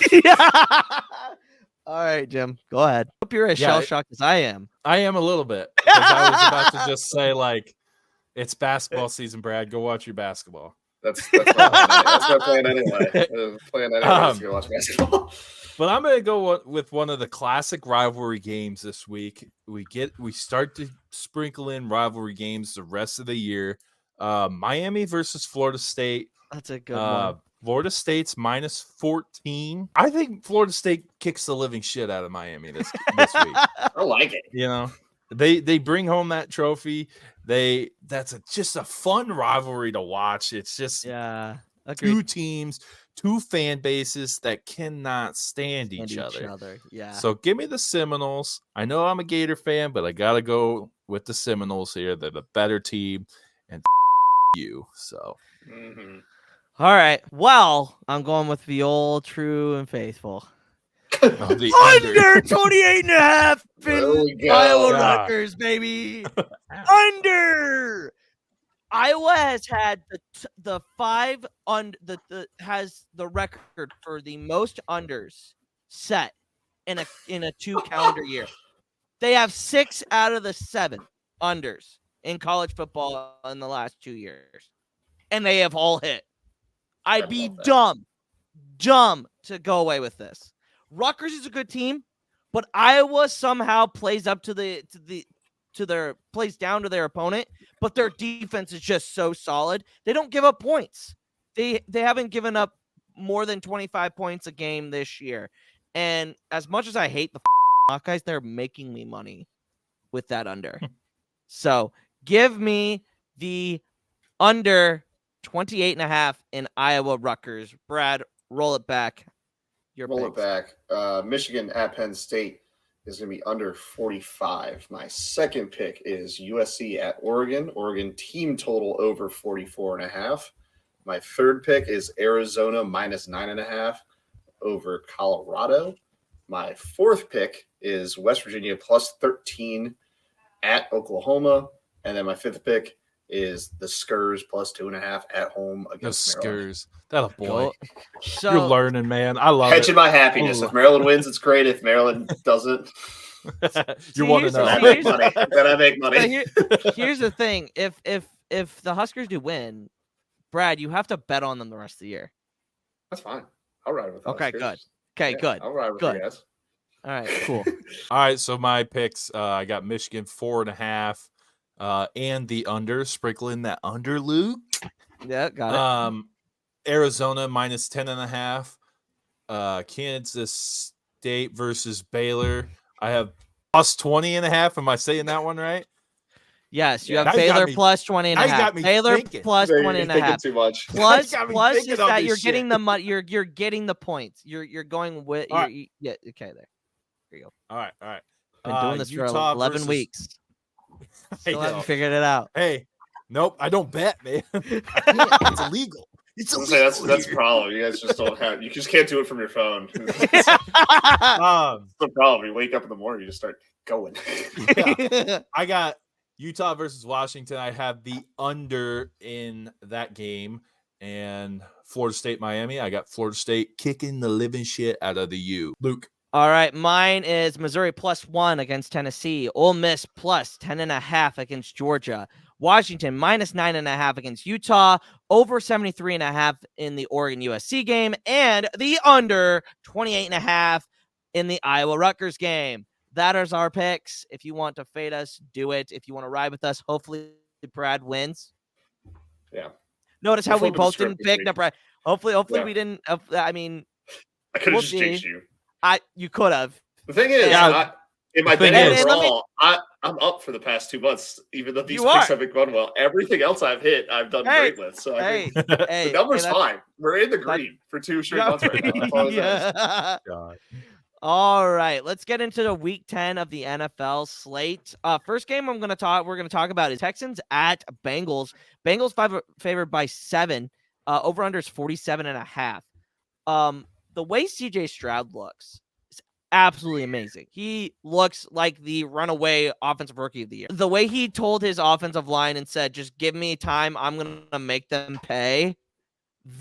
B: All right, Jim, go ahead. Hope you're as shell shocked as I am.
C: I am a little bit. I was about to just say, like, it's basketball season, Brad. Go watch your basketball.
A: That's my plan anyway. Plan anyway is to go watch basketball.
C: But I'm gonna go with one of the classic rivalry games this week. We start to sprinkle in rivalry games the rest of the year. Miami versus Florida State.
B: That's a good one.
C: Florida State's -14. I think Florida State kicks the living shit out of Miami this week.
A: I like it.
C: You know, they bring home that trophy. That's just a fun rivalry to watch. It's just two teams, two fan bases that cannot stand each other.
B: Yeah.
C: So give me the Seminoles. I know I'm a Gator fan, but I gotta go with the Seminoles here. They're the better team, and you. So.
A: Mm-hmm.
B: All right. Well, I'm going with the old true and faithful.
C: Under
B: 28.5 in Iowa
C: Yeah.
B: Rutgers, baby. Under. Iowa has had the five has the record for the most unders set in a 2 calendar year. They have 6 out of the 7 unders in college football in the last 2 years, and they have all hit. I'd be dumb to go away with this. Rutgers is a good team, but Iowa somehow plays up plays down to their opponent, but their defense is just so solid. They don't give up points. They haven't given up more than 25 points a game this year. And as much as I hate the Hawkeyes, they're making me money with that under. So give me the under 28.5 in Iowa Rutgers. Brad, roll it back.
A: Roll it back. Michigan at Penn State is going to be under 45. My second pick is USC at Oregon. Oregon team total over 44.5. My third pick is Arizona -9.5 over Colorado. My fourth pick is West Virginia +13 at Oklahoma. And then my fifth pick is the Skurs +2.5 at home against Maryland.
C: Skurs. That a boy.
B: So,
C: you're learning, man. I love
A: Hedging
C: it.
A: my happiness. If Maryland wins, it's great. If Maryland doesn't,
C: you want to know.
A: then I make money. Then I make money.
B: Here's the thing: if the Huskers do win, Brad, you have to bet on them the rest of the year.
A: That's fine. I'll ride with.
B: Okay,
A: Huskers.
B: good. Okay,
A: Yeah,
B: good.
A: I'll ride with
B: Good.
A: you guys.
B: All right, cool.
C: All right, so my picks, I got Michigan 4.5, and the under, sprinkling that under, Luke.
B: Yeah, got it.
C: Arizona -10.5. Kansas State versus Baylor. I have +20.5. Am I saying that one right?
B: Yes, you
C: Yeah,
B: have
C: now you got
B: Baylor
C: me-
B: +20.5.
C: now you got me
B: Baylor
C: thinking.
B: +20.5.
A: You're thinking too much.
B: Plus
C: got me
B: is
C: thinking on
B: that
C: this
B: you're getting
C: shit.
B: the money. You're getting the points. You're going with.
C: All right.
B: Yeah. Okay. There you go.
C: All right.
B: Been doing this for
C: Utah
B: 11
C: versus-
B: weeks.
C: I
B: Still haven't
C: know.
B: figured it out.
C: Hey, nope, I don't bet, man. It's illegal. It's
A: I was
C: illegal.
A: gonna say, that's the problem. You guys just don't have. You just can't do it from your phone. That's the problem. You wake up in the morning, you just start going.
C: Yeah. I got Utah versus Washington. I have the under in that game, and Florida State, Miami. I got Florida State kicking the living shit out of the U. Luke.
B: All right, mine is Missouri +1 against Tennessee. Ole Miss +10.5 against Georgia. Washington -9.5 against Utah. Over 73.5 in the Oregon USC game, and the under 28.5 in the Iowa Rutgers game. That is our picks. If you want to fade us, do it. If you want to ride with us, hopefully Brad wins.
A: Yeah.
B: Notice how we
A: We'll flip the
B: both
A: script
B: didn't
A: this
B: pick.
A: week.
B: No, Brad. Hopefully
A: Yeah.
B: we didn't. I mean,
A: I could have
B: We'll
A: just
B: see.
A: jinxed you.
B: you could have.
A: The thing is,
B: Yeah.
A: in my
C: The thing
A: betting
C: is-
A: overall, I'm up for the past 2 months. Even though these
B: You
A: picks
B: are.
A: haven't gone well, everything else I've hit, I've done
B: Hey,
A: great with. So I
B: Hey,
A: think
B: hey,
A: the number's
B: hey, that's-
A: fine. We're in the green for 2 straight months right now. I apologize.
B: Yeah.
C: God.
B: All right, let's get into the week 10 of the NFL slate. First game we're going to talk about is Texans at Bengals. Bengals favored by 7. Over under is 47.5. The way CJ Stroud looks is absolutely amazing. He looks like the runaway offensive rookie of the year. The way he told his offensive line and said, "Just give me time, I'm going to make them pay."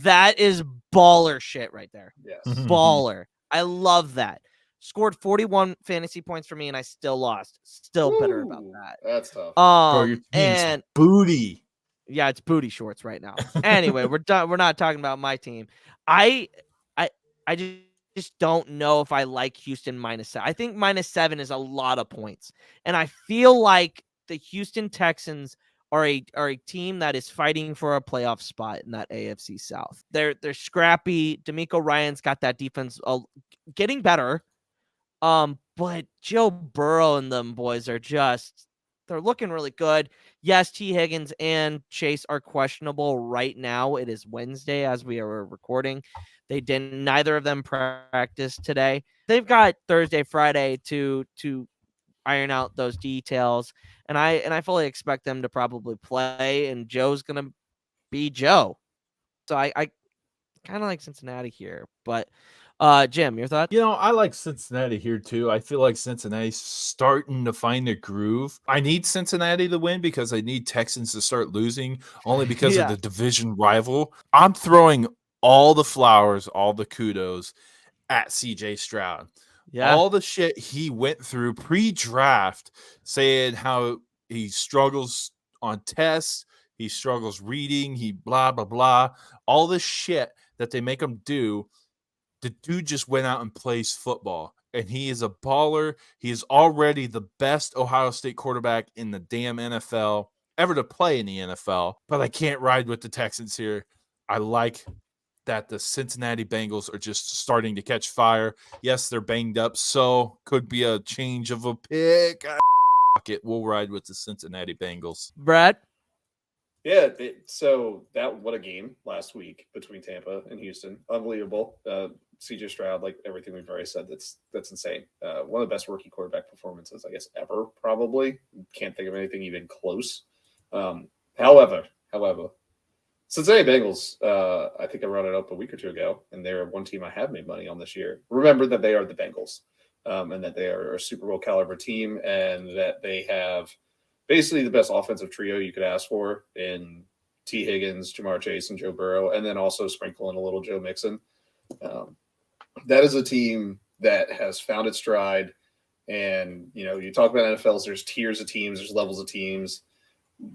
B: That is baller shit right there.
A: Yes.
C: Mhm.
B: Baller. I love that. scored 41 fantasy points for me, and I still lost. Still bitter about that.
A: That's tough.
C: Bro, your team's
B: And
C: booty.
B: yeah, it's booty shorts right now. Anyway, we're done. We're not talking about my team. I just don't know if I like Houston -7. I think -7 is a lot of points, and I feel like the Houston Texans are a team that is fighting for a playoff spot in that AFC South. They're scrappy. DeMeco Ryans got that defense getting better. But Joe Burrow and them boys are they're looking really good. Yes, T. Higgins and Chase are questionable right now. It is Wednesday as we are recording. Neither of them practice today. They've got Thursday, Friday to iron out those details. And I fully expect them to probably play, and Joe's gonna be Joe. So I kind of like Cincinnati here. But Jim, your thoughts?
C: I like Cincinnati here too. I feel like Cincinnati's starting to find their groove. I need Cincinnati to win because I need Texans to start losing only because of the division rival. I'm throwing all the flowers, all the kudos at CJ Stroud. Yeah. All the shit he went through pre-draft, saying how he struggles on tests, he struggles reading, he blah, blah, blah. All this shit that they make him do. The dude just went out and plays football, and he is a baller. He is already the best Ohio State quarterback in the damn NFL ever to play in the NFL, but I can't ride with the Texans here. I like that the Cincinnati Bengals are just starting to catch fire. Yes, they're banged up, so could be a change of a pick. We'll ride with the Cincinnati Bengals.
B: Brad?
A: Yeah, what a game last week between Tampa and Houston. Unbelievable. CJ Stroud, like everything we've already said, that's insane. One of the best rookie quarterback performances, I guess, ever, probably. Can't think of anything even close. However, Cincinnati Bengals, I think I brought it up a week or two ago, and they're one team I have made money on this year. Remember that they are the Bengals, and that they are a Super Bowl caliber team, and that they have basically the best offensive trio you could ask for in T. Higgins, Jamar Chase, and Joe Burrow, and then also sprinkle in a little Joe Mixon. That is a team that has found its stride. And, you talk about NFLs, there's tiers of teams, there's levels of teams.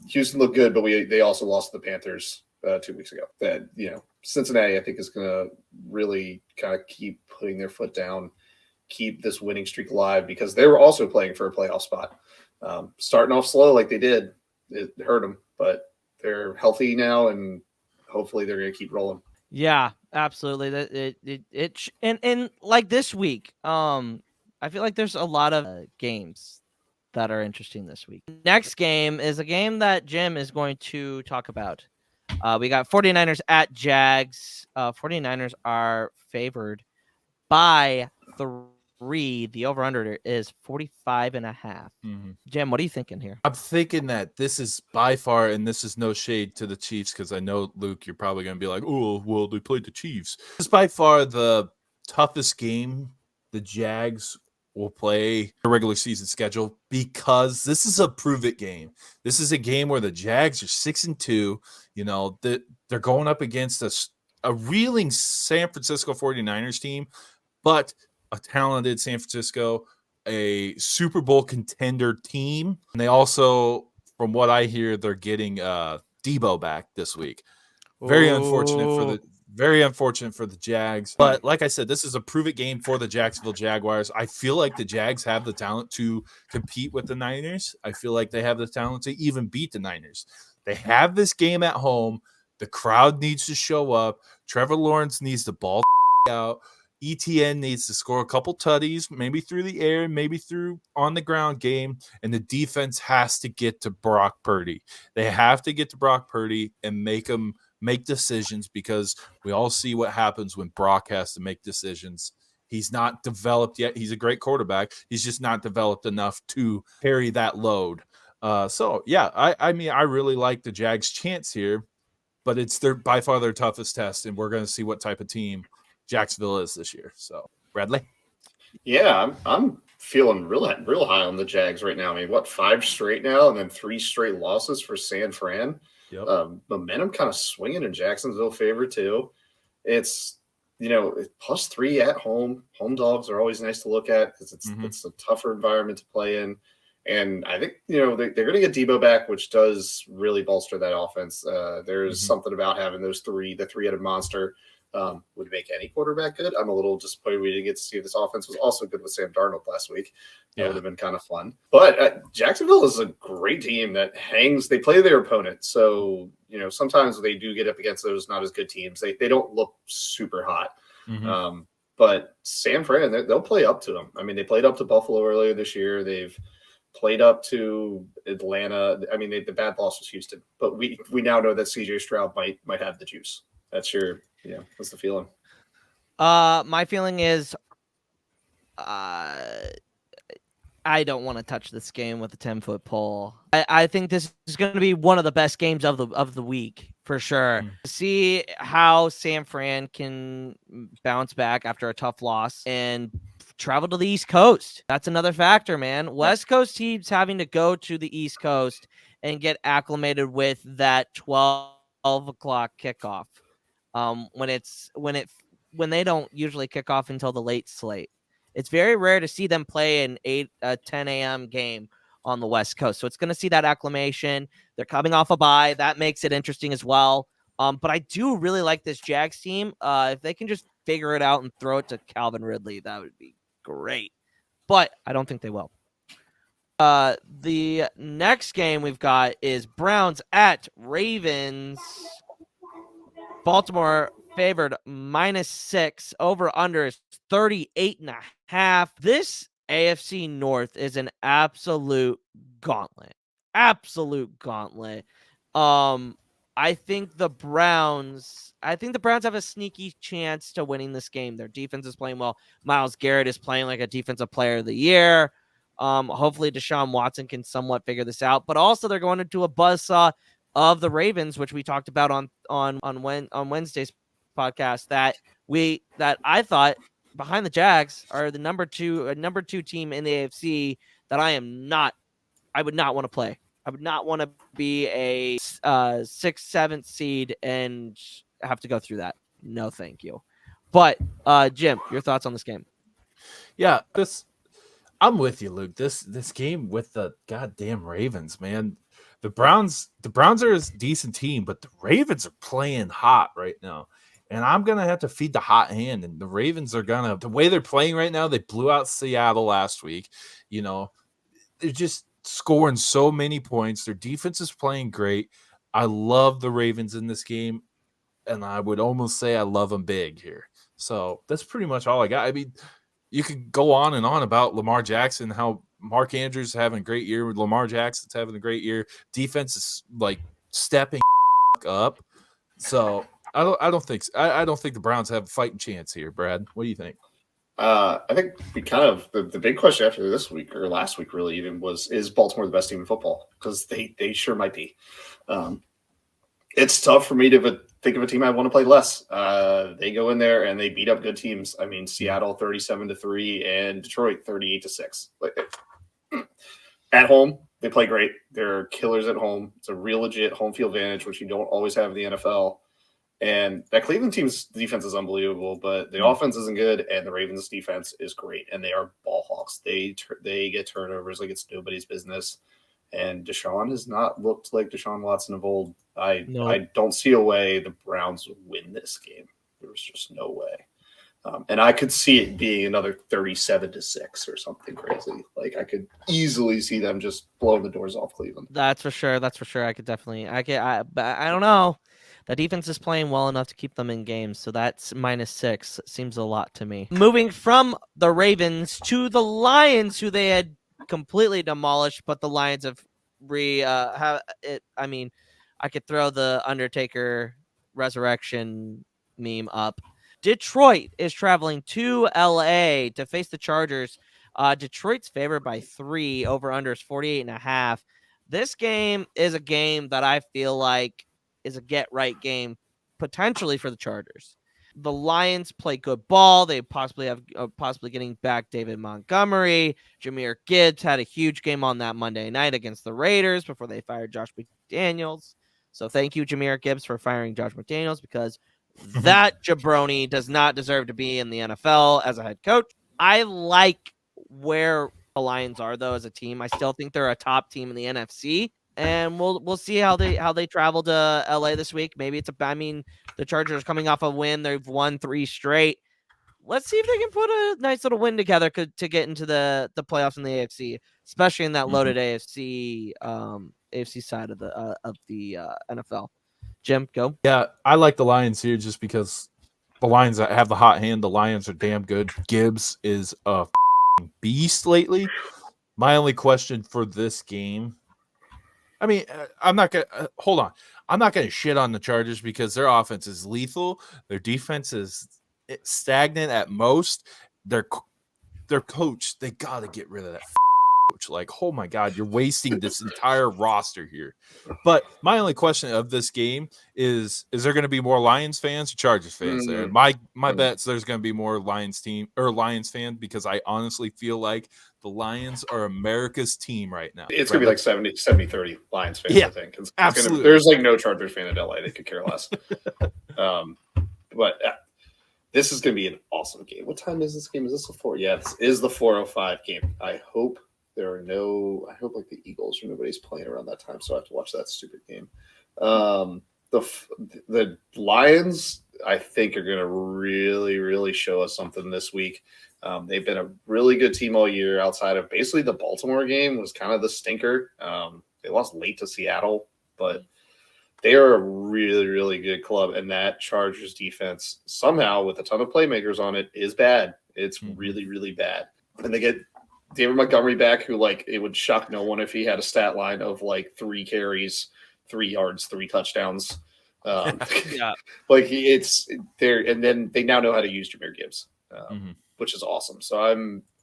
A: Houston looked good, but they also lost to the Panthers 2 weeks ago. That, Cincinnati, I think, is going to really kind of keep putting their foot down, keep this winning streak alive, because they were also playing for a playoff spot. Starting off slow like they did, it hurt them, but they're healthy now, and hopefully they're going to keep rolling.
B: Yeah, absolutely. And like this week, I feel like there's a lot of games that are interesting this week. Next game is a game that Jim is going to talk about. We got 49ers at Jags. 49ers are favored by 3. The over-under is 45.5. Mm-hmm. Jim, what are you thinking here?
C: I'm thinking that this is by far, and this is no shade to the Chiefs, because I know, Luke, you're probably going to be like, oh, well, they played the Chiefs. This is by far the toughest game the Jags will play the regular season schedule, because this is a prove-it game. This is a game where the Jags are 6-2. They're going up against a reeling San Francisco 49ers team, but a talented San Francisco, a Super Bowl contender team. And they also, from what I hear, they're getting Debo back this week. Very unfortunate for the Jags. But like I said, this is a prove-it game for the Jacksonville Jaguars. I feel like the Jags have the talent to compete with the Niners. I feel like they have the talent to even beat the Niners. They have this game at home. The crowd needs to show up. Trevor Lawrence needs to ball out. ETN needs to score a couple tutties, maybe through the air, maybe through on the ground game, and the defense has to get to Brock Purdy. They have to get to Brock Purdy and make him make decisions, because we all see what happens when Brock has to make decisions. He's not developed yet. He's a great quarterback. He's just not developed enough to carry that load. I mean, I really like the Jags' chance here, but it's by far their toughest test, and we're going to see what type of team Jacksonville is this year. So, Bradley?
A: Yeah, I'm feeling real high on the Jags right now. I mean, 5 straight now, and then 3 straight losses for San Fran.
C: Yep.
A: Momentum kind of swinging in Jacksonville favor too. It's +3 at home. Home dogs are always nice to look at because it's a tougher environment to play in. And I think, they're going to get Debo back, which does really bolster that offense. There's something about having the three-headed monster would make any quarterback good. I'm a little disappointed we didn't get to see this offense was also good with Sam Darnold last week. That would have been kind of fun. But Jacksonville is a great team that they play their opponent. So, sometimes they do get up against those not as good teams. They don't look super hot. But San Fran, they'll play up to them. I mean, they played up to Buffalo earlier this year. They've played up to Atlanta. I mean, the bad loss was Houston. But we now know that CJ Stroud might have the juice. That's what's the feeling?
B: My feeling is I don't want to touch this game with a 10-foot pole. I think this is going to be one of the best games of the week for sure. See how San Fran can bounce back after a tough loss and travel to the East Coast. That's another factor, man. West Coast teams having to go to the East Coast and get acclimated with that 12 o'clock kickoff. When they don't usually kick off until the late slate. It's very rare to see them play an 10 a.m. game on the West Coast. So it's going to see that acclimation. They're coming off a bye. That makes it interesting as well. But I do really like this Jags team. If they can just figure it out and throw it to Calvin Ridley, that would be great. But I don't think they will. The next game we've got is Browns at Ravens. Baltimore favored -6. Over under is 38.5. This AFC North is an absolute gauntlet. I think the Browns have a sneaky chance to winning this game. Their defense is playing well. Myles Garrett is playing like a defensive player of the year. Hopefully Deshaun Watson can somewhat figure this out, but also they're going into a buzzsaw of the Ravens, which we talked about on Wednesday's podcast, that I thought behind the Jags are the number two team in the AFC that I would not want to play. I would not want to be a 6th, 7th seed and have to go through that. No, thank you. But Jim, your thoughts on this game?
C: Yeah, I'm with you, Luke. This game with the goddamn Ravens, man. The Browns are a decent team, but the Ravens are playing hot right now. And I'm going to have to feed the hot hand. And the Ravens are the way they're playing right now, they blew out Seattle last week. They're just scoring so many points. Their defense is playing great. I love the Ravens in this game. And I would almost say I love them big here. So that's pretty much all I got. I mean, you could go on and on about Lamar Jackson, how Mark Andrews is having a great year. With Lamar Jackson's having a great year. Defense is like stepping up. So I don't think the Browns have a fighting chance here. Brad, what do you think?
A: I think we kind of the big question after this week or last week really even is Baltimore the best team in football? Because they sure might be. It's tough for me to think of a team I want to play less. They go in there and they beat up good teams. I mean, Seattle 37-3 and Detroit 38-6. At home, they play great. They're killers at home. It's a real legit home field advantage, which you don't always have in the NFL. And that Cleveland team's defense is unbelievable, but the offense isn't good, and the Ravens' defense is great, and they are ball hawks. They get turnovers like it's nobody's business, and Deshaun has not looked like Deshaun Watson of old. I don't see a way the Browns would win this game. There's just no way. And I could see it being another 37-6 or something crazy. Like I could easily see them just blowing the doors off Cleveland.
B: That's for sure. I could definitely. But I don't know. The defense is playing well enough to keep them in games, so that's -6. Seems a lot to me. Moving from the Ravens to the Lions, who they had completely demolished, but the Lions have I mean, I could throw the Undertaker resurrection meme up. Detroit is traveling to LA to face the Chargers. Detroit's favored by 3. Over under is 48.5. This game is a game that I feel like is a get right game potentially for the Chargers. The Lions play good ball. They possibly getting back David Montgomery. Jahmyr Gibbs had a huge game on that Monday night against the Raiders before they fired Josh McDaniels. So thank you, Jahmyr Gibbs, for firing Josh McDaniels, because That jabroni does not deserve to be in the NFL as a head coach. I like where the Lions are, though, as a team. I still think they're a top team in the NFC, and we'll see how they travel to LA this week. Maybe the Chargers coming off a win. They've won 3 straight. Let's see if they can put a nice little win together to get into the playoffs in the AFC, especially in that loaded AFC side of the NFL. Jim, go.
C: Yeah, I like the Lions here just because the Lions have the hot hand. The Lions are damn good. Guyzz is a beast lately. My only question for this game, I mean, I'm not going to hold on. I'm not going to shit on the Chargers because their offense is lethal. Their defense is stagnant at most. Their coach, they got to get rid of that coach. Like, oh my God, you're wasting this entire roster here. But my only question of this game is there going to be more Lions fans or Chargers fans there? My bet's there's going to be more Lions fans because I honestly feel like the Lions are America's team right now.
A: It's going to be like 70-30 Lions fans, I think.
C: Absolutely.
A: There's like no Chargers fan in LA. They could care less. But this is going to be an awesome game. What time is this game? Is this a 4? Yeah, this is the 4:05 game. I hope like the Eagles or nobody's playing around that time, so I have to watch that stupid game. The Lions, I think, are going to really, really show us something this week. They've been a really good team all year outside of basically the Baltimore game was kind of the stinker. They lost late to Seattle, but they are a really, really good club. And that Chargers defense somehow with a ton of playmakers on it is bad. It's really, really bad. And they get David Montgomery back, who it would shock no one if he had a stat line of 3 carries, 3 yards, 3 touchdowns.
B: Yeah.
A: It's there. And then they now know how to use Jahmyr Gibbs. Which is awesome. So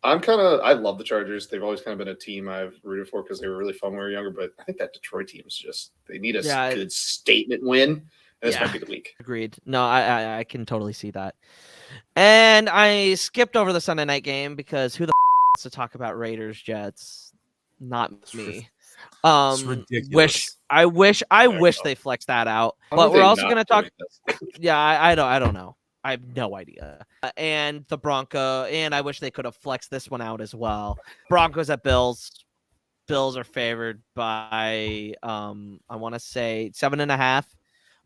A: I love the Chargers. They've always kind of been a team I've rooted for because they were really fun when we were younger. But I think that Detroit team is they need a good statement win. And this might be the week.
B: Agreed. No, I can totally see that. And I skipped over the Sunday night game because who the wants to talk about Raiders Jets? Not me.
C: It's ridiculous.
B: I wish they flexed that out. But we're also going to talk. Yeah, I don't know. I have no idea. And the Bronco, and I wish they could have flexed this one out as well. Broncos at Bills. Bills are favored by, I want to say 7.5.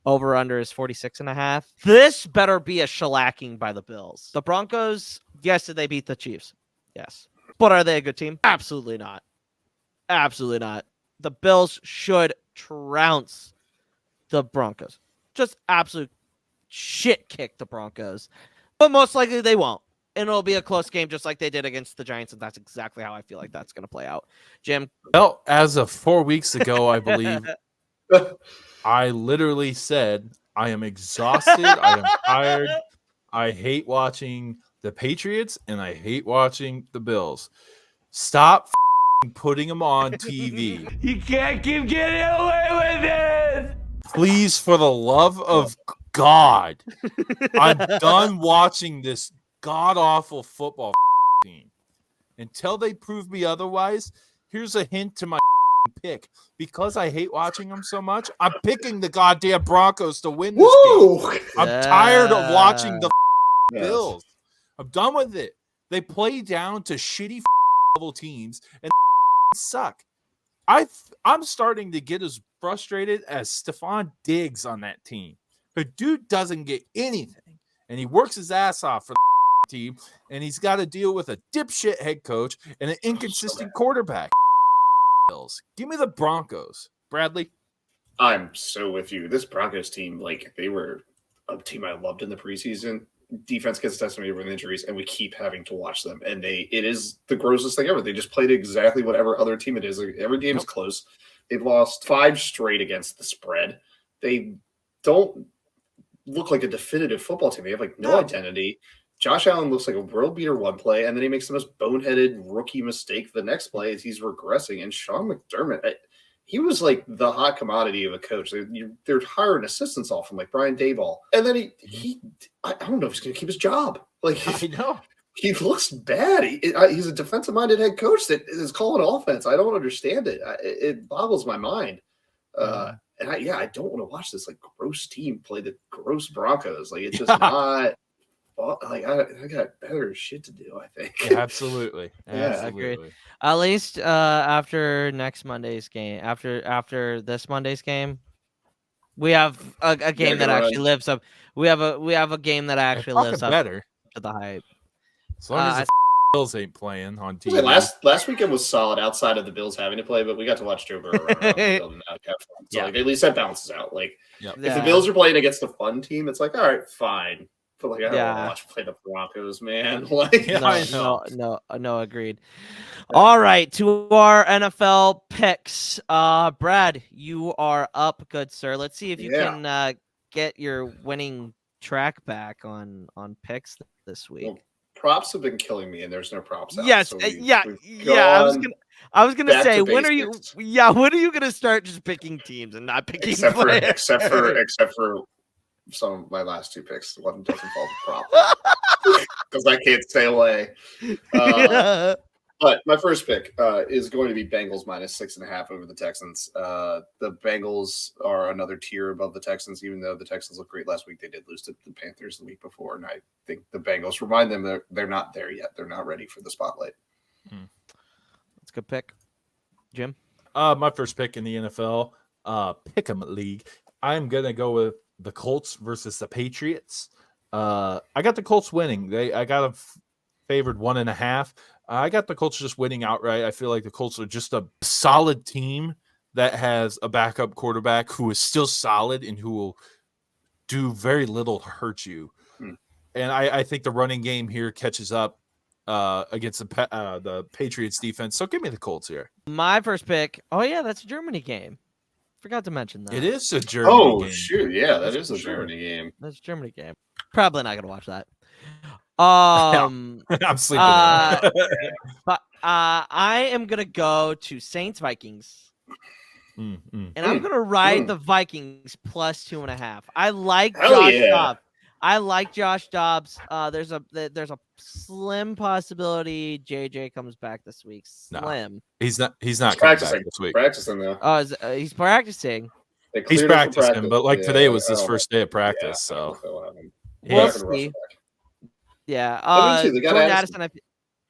B: Over under is 46.5. This better be a shellacking by the Bills. The Broncos, yes, did they beat the Chiefs? Yes. But are they a good team? Absolutely not. Absolutely not. The Bills should trounce the Broncos. Just absolute shit kick the Broncos, but most likely they won't, and it'll be a close game just like they did against the Giants, and that's exactly how I feel like that's going to play out. Jim?
C: Well, as of 4 weeks ago, I believe I literally said I am exhausted, I am tired, I hate watching the Patriots, and I hate watching the Bills. Stop putting them on TV.
E: You can't keep getting away with it.
C: Please, for the love of God, I'm done watching this god-awful football team. Until they prove me otherwise, here's a hint to my pick. Because I hate watching them so much, I'm picking the goddamn Broncos to win this game. I'm tired of watching the Bills. I'm done with it. They play down to shitty level teams and suck. I'm starting to get as frustrated as Stephon Diggs on that team. The dude doesn't get anything, and he works his ass off for the team, and he's got to deal with a dipshit head coach and an inconsistent quarterback. Give me the Broncos. Bradley?
A: I'm so with you. This Broncos team, they were a team I loved in the preseason. Defense gets decimated with injuries, and we keep having to watch them. And it is the grossest thing ever. They just played exactly whatever other team it is. Every game is close. They've lost 5 straight against the spread. They don't look like a definitive football team. They have no identity. Josh Allen looks like a world beater one play, and then he makes the most boneheaded rookie mistake the next play as he's regressing. And Sean McDermott, he was the hot commodity of a coach. They're hiring assistants off him, like Brian Daboll. And then I don't know if he's going to keep his job.
B: I know.
A: He looks bad. He's a defensive-minded head coach that is calling offense. I don't understand it. It boggles my mind. And I don't want to watch this like gross team play the gross Broncos. Like it's just not. Like I got better shit to do. I think.
C: Absolutely.
A: Yeah,
B: agreed. At least after next Monday's game, after this Monday's game, we have a game that actually lives up. We have a game that actually lives up
C: better
B: to the hype.
C: as long as the Bills ain't playing on TV.
A: Last weekend was solid outside of the Bills having to play, but we got to watch Joe Burrow run around the field and have fun. So like, at least that balances out. Like if the Bills are playing against a fun team, it's like all right, fine. But like I don't want to watch play the Broncos, man. Like
B: no, agreed. All right, to our NFL picks. Brad, you are up, good sir. Let's see if you can get your winning track back on picks this week.
A: Well, props have been killing me, and there's no props out.
B: Yes,
A: so
B: I was gonna say, when are you? Yeah, when are you gonna start just picking teams and not picking players?
A: Except for some of my last two picks. One doesn't fall to prop because I can't stay away. But my first pick is going to be Bengals minus 6.5 over the Texans. The Bengals are another tier above the Texans, even though the Texans looked great last week. They did lose to the Panthers the week before, and I think the Bengals remind them that they're not there yet. They're not ready for the spotlight.
B: That's a good pick, Jim.
C: My first pick in the NFL Pick'em League. I'm gonna go with the Colts versus the Patriots. I got the Colts winning. I got them favored 1.5. I got the Colts just winning outright. I feel like the Colts are just a solid team that has a backup quarterback who is still solid and who will do very little to hurt you. And I think the running game here catches up against the Patriots defense. So give me the Colts here.
B: My first pick. Oh yeah, that's a Germany game. Forgot to mention that.
C: It is a Germany game.
A: Oh shoot, yeah, that is a Germany game.
B: That's a Germany game. Probably not gonna watch that.
C: I'm sleeping.
B: But I am gonna go to Saints Vikings, and I'm gonna ride the Vikings plus 2.5. I like Josh Dobbs. I like Josh Dobbs. There's a slim possibility JJ comes back this week. Slim.
C: No, he's not coming back this week.
A: Practicing though.
B: He's practicing.
C: He's practicing, but like today was his first day of practice, so
B: we'll see. Yeah.
A: They got
B: Jordan Addison.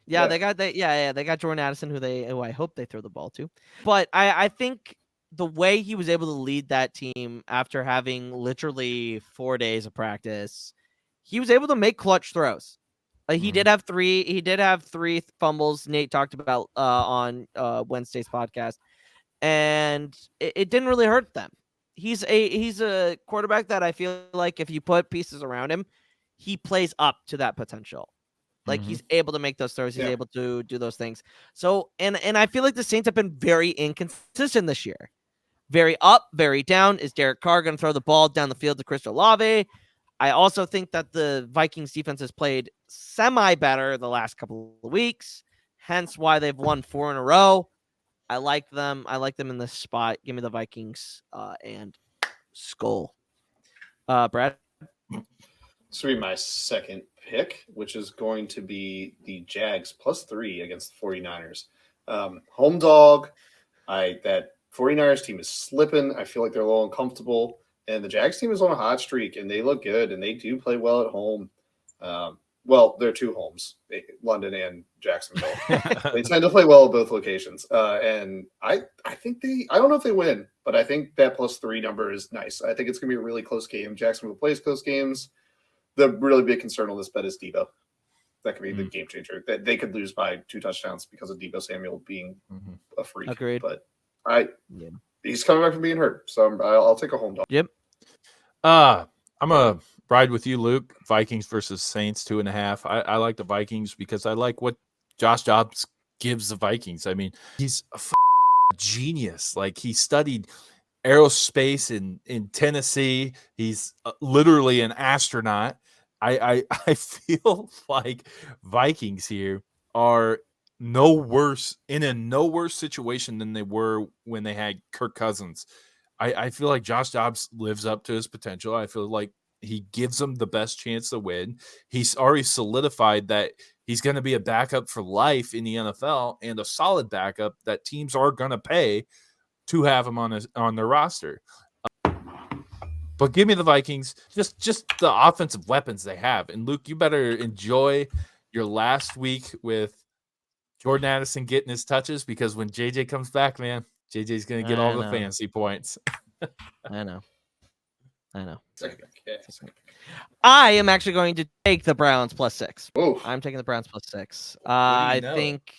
B: They got Jordan Addison, who I hope they throw the ball to. But I think the way he was able to lead that team after having literally 4 days of practice, he was able to make clutch throws. He did have three. He did have 3 fumbles. Nate talked about on Wednesday's podcast, and it didn't really hurt them. He's a quarterback that I feel like if you put pieces around him, he plays up to that potential. Like he's able to make those throws. He's able to do those things. So, and I feel like the Saints have been very inconsistent this year. Very up, very down. Is Derek Carr going to throw the ball down the field to Chris Olave? I also think that the Vikings defense has played semi better the last couple of weeks, hence why they've won 4 in a row. I like them. I like them in this spot. Give me the Vikings and Skull. Brad?
A: This will be my second pick, which is going to be the Jags plus 3 against the 49ers. Home dog. That 49ers team is slipping. I feel like they're a little uncomfortable. And the Jags team is on a hot streak, and they look good, and they do play well at home. Well, they're 2 homes, London and Jacksonville. They tend to play well at both locations. And I think I don't know if they win, but I think that plus 3 number is nice. I think it's going to be a really close game. Jacksonville plays close games. The really big concern on this bet is Debo. That could be the game changer. That they could lose by 2 touchdowns because of Debo Samuel being a freak.
B: Agreed.
A: But he's coming back from being hurt, so I'll take a home dog.
B: Yep.
C: I'm a ride with you, Luke. Vikings versus Saints 2.5. I like the Vikings because I like what Josh Dobbs gives the Vikings. I mean, he's a genius. Like he studied aerospace in Tennessee. He's literally an astronaut. I feel like Vikings here are no worse situation than they were when they had Kirk Cousins. I feel like Josh Dobbs lives up to his potential. I feel like he gives them the best chance to win. He's already solidified that he's going to be a backup for life in the NFL and a solid backup that teams are going to pay to have him on their roster. But give me the Vikings. Just the offensive weapons they have. And Luke, you better enjoy your last week with Jordan Addison getting his touches, because when JJ comes back, man, JJ's going to get all the fantasy points.
B: I know.
A: Yeah.
B: I am actually going to take the Browns +6.
A: Ooh.
B: I'm taking the Browns +6.
C: do you
B: I
C: know?
B: think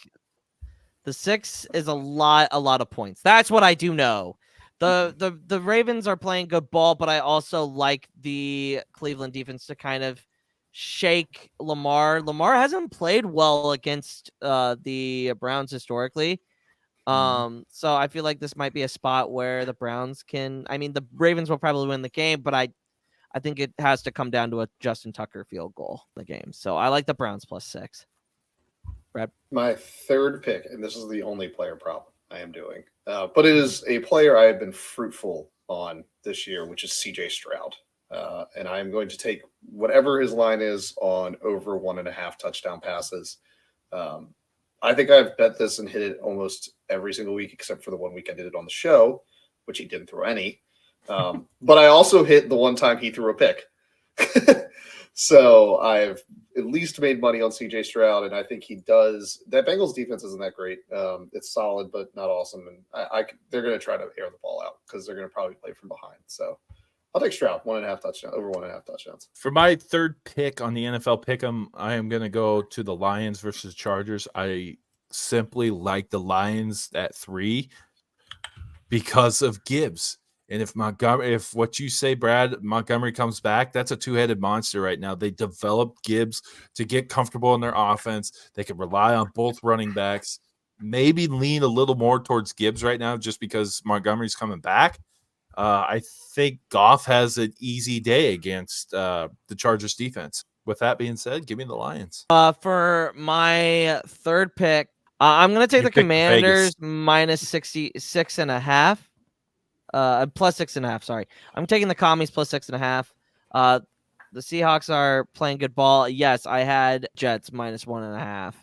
B: the 6 is a lot of points. That's what I do know. The Ravens are playing good ball, but I also like the Cleveland defense to kind of shake Lamar. Lamar hasn't played well against the Browns historically. So I feel like this might be a spot where the Browns can, I mean, the Ravens will probably win the game, but I think it has to come down to a Justin Tucker field goal in the game. So I like the Browns +6. Brad?
A: My third pick, and this is the only player prop I am doing, but it is a player I have been fruitful on this year, which is CJ Stroud. And I am going to take whatever his line is on over 1.5 touchdown passes. I think I've bet this and hit it almost every single week, except for the 1 week I did it on the show, which he didn't throw any. But I also hit the one time he threw a pick. So I've at least made money on CJ Stroud, and I think he does. That Bengals defense isn't that great. It's solid, but not awesome. And they're going to try to air the ball out because they're going to probably play from behind. So I'll take Stroud, 1.5 touchdowns, over 1.5 touchdowns.
C: For my third pick on the NFL Pick'em, I am going to go to the Lions versus Chargers. I simply like the Lions at 3 because of Gibbs. And if what you say, Brad, Montgomery comes back, that's a two-headed monster right now. They developed Gibbs to get comfortable in their offense. They can rely on both running backs, maybe lean a little more towards Gibbs right now just because Montgomery's coming back. I think Goff has an easy day against the Chargers defense. With that being said, give me the Lions.
B: For my third pick, I'm going to take the Commanders -66.5. +6.5. Sorry, I'm taking the Commies +6.5. The Seahawks are playing good ball. Yes, I had Jets -1.5,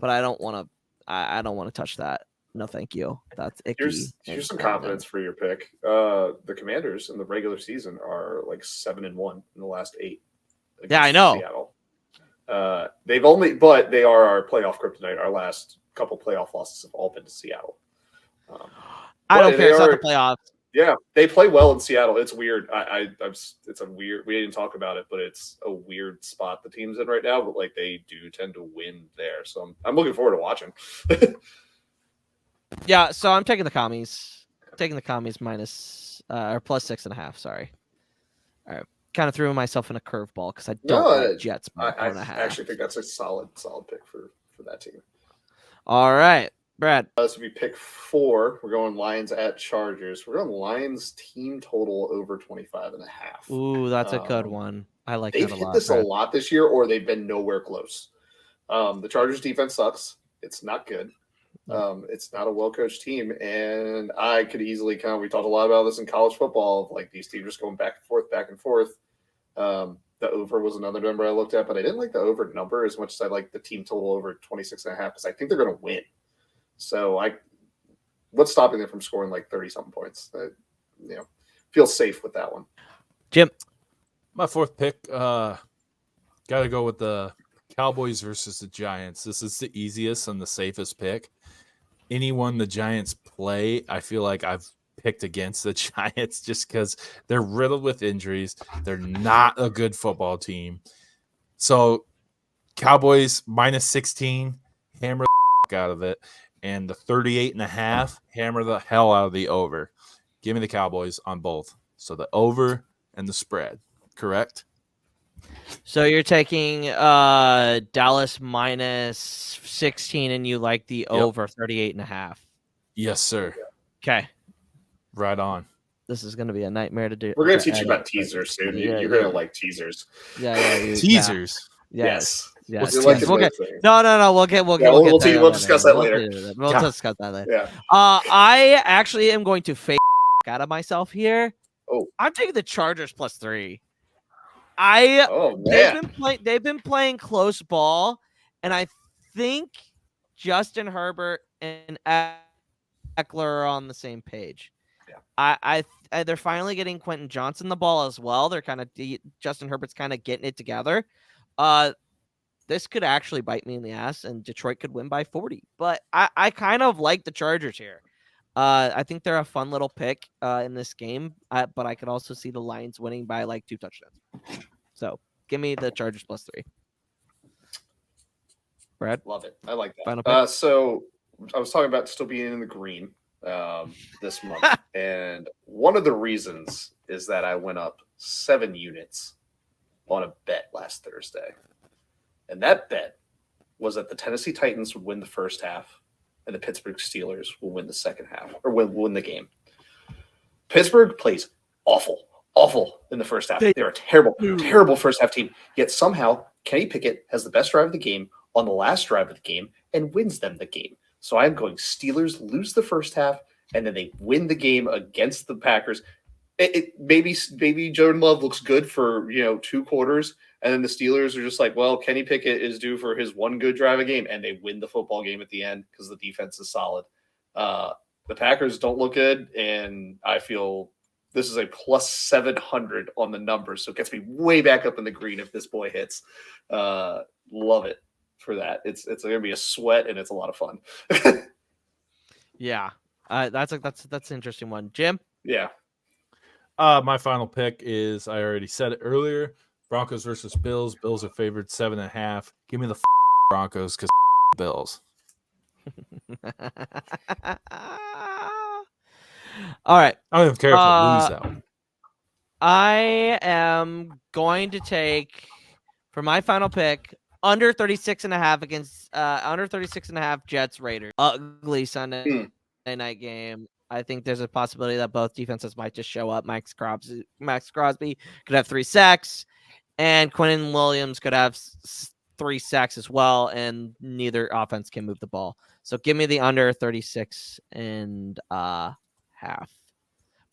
B: but I don't want to. I don't want to touch that. No, thank you. That's icky.
A: Here's some confidence for your pick. The Commanders in the regular season are like 7-1 in the last 8.
B: Yeah, I know.
A: Seattle. But they are our playoff kryptonite. Our last couple playoff losses have all been to Seattle.
B: I don't care. It's not the playoffs.
A: Yeah, they play well in Seattle. It's weird. It's a weird. We didn't talk about it, but it's a weird spot the team's in right now. But like they do tend to win there, so I'm looking forward to watching.
B: Yeah, so I'm taking the Commies. Taking the Commies +6.5. Sorry. All right, kind of threw myself in a curveball because I don't like Jets
A: I actually think that's a solid pick for that team.
B: All right, Brad.
A: So we pick 4. We're going Lions at Chargers. We're going Lions team total over 25.5.
B: Ooh, that's a good one. I like that a lot.
A: They've hit this a lot this year, or they've been nowhere close. The Chargers defense sucks. It's not good. It's not a well-coached team, and I could easily we talked a lot about this in college football, like these teams just going back and forth. The over was another number I looked at, but I didn't like the over number as much as I like the team total over 26.5 because I think they're going to win. So what's stopping them from scoring like 30-something points? Feel safe with that one.
B: Jim,
C: my fourth pick, got to go with the Cowboys versus the Giants. This is the easiest and the safest pick. Anyone the Giants play, I feel like I've picked against the Giants just because they're riddled with injuries. They're not a good football team. So Cowboys -16, hammer the out of it. And the 38.5, hammer the hell out of the over. Give me the Cowboys on both. So the over and the spread, correct?
B: So you're taking Dallas -16, and you like the over 38.5.
C: Yes, sir.
B: Okay.
C: Right on.
B: This is going to be a nightmare to do.
A: We're going to teach you about teasers soon. You're going to like teasers.
B: Yeah.
C: Teasers.
B: Yeah.
A: Yes.
C: What's
B: No. We'll
A: discuss that later.
B: We'll discuss that later.
A: Yeah.
B: I actually am going to fake out of myself here.
A: Oh.
B: I'm taking the Chargers +3. They've been playing close ball, and I think Justin Herbert and Eckler are on the same page. They're finally getting Quentin Johnson the ball as well. They're kind of Justin Herbert's kind of getting it together. This could actually bite me in the ass, and Detroit could win by 40. But I kind of like the Chargers here. I think they're a fun little pick in this game, but I could also see the Lions winning by like 2 touchdowns. So give me the Chargers +3. Brad?
A: Love it. I like that.
B: Final pick?
A: So I was talking about still being in the green this month. And one of the reasons is that I went up 7 units on a bet last Thursday. And that bet was that the Tennessee Titans would win the first half and the Pittsburgh Steelers will win the second half, or will win the game. Pittsburgh plays awful in the first half. They're a terrible first half team. Yet somehow Kenny Pickett has the best drive of the game on the last drive of the game and wins them the game. So I'm going Steelers lose the first half and then they win the game against the Packers. Maybe Jordan Love looks good for 2 quarters, and then the Steelers are just like, well, Kenny Pickett is due for his one good drive a game, and they win the football game at the end because the defense is solid. The Packers don't look good, and I feel this is a +700 on the numbers, so it gets me way back up in the green if this boy hits. Love it for that. It's going to be a sweat, and it's a lot of fun.
B: Yeah, that's an interesting one, Jim.
A: Yeah.
C: My final pick is, I already said it earlier, Broncos versus Bills. Bills are favored 7.5. Give me the Broncos because Bills.
B: All right.
C: I don't even care if I lose that one.
B: I am going to take, for my final pick, under 36.5 against under 36.5 Jets Raiders. Ugly Sunday night game. I think there's a possibility that both defenses might just show up. Max Crosby could have 3 sacks, and Quinnen Williams could have 3 sacks as well, and neither offense can move the ball. So give me the under 36.5.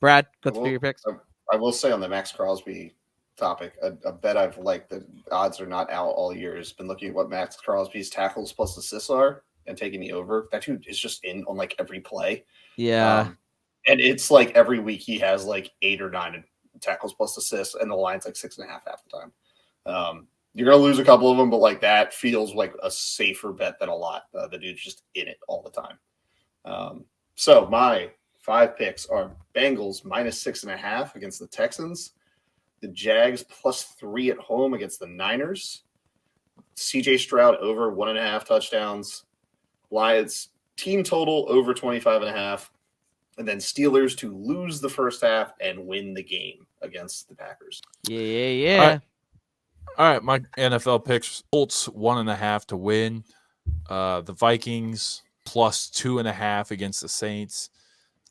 B: Brad, go through your picks.
A: I will say on the Max Crosby topic, a bet I've liked, the odds are not out all year, has been looking at what Max Crosby's tackles plus assists are and taking the over. That dude is just in on like every play.
B: Yeah.
A: And it's like every week he has like 8 or 9 tackles plus assists, and the line's like 6.5 half the time. You're going to lose a couple of them, but like that feels like a safer bet than a lot. The dude's just in it all the time. So my 5 picks are Bengals -6.5 against the Texans, the Jags +3 at home against the Niners, CJ Stroud over 1.5 touchdowns, Lions team total over 25.5, and then Steelers to lose the first half and win the game against the Packers.
B: Yeah.
C: All right, my NFL picks: Colts 1.5 to win, the Vikings +2.5 against the Saints,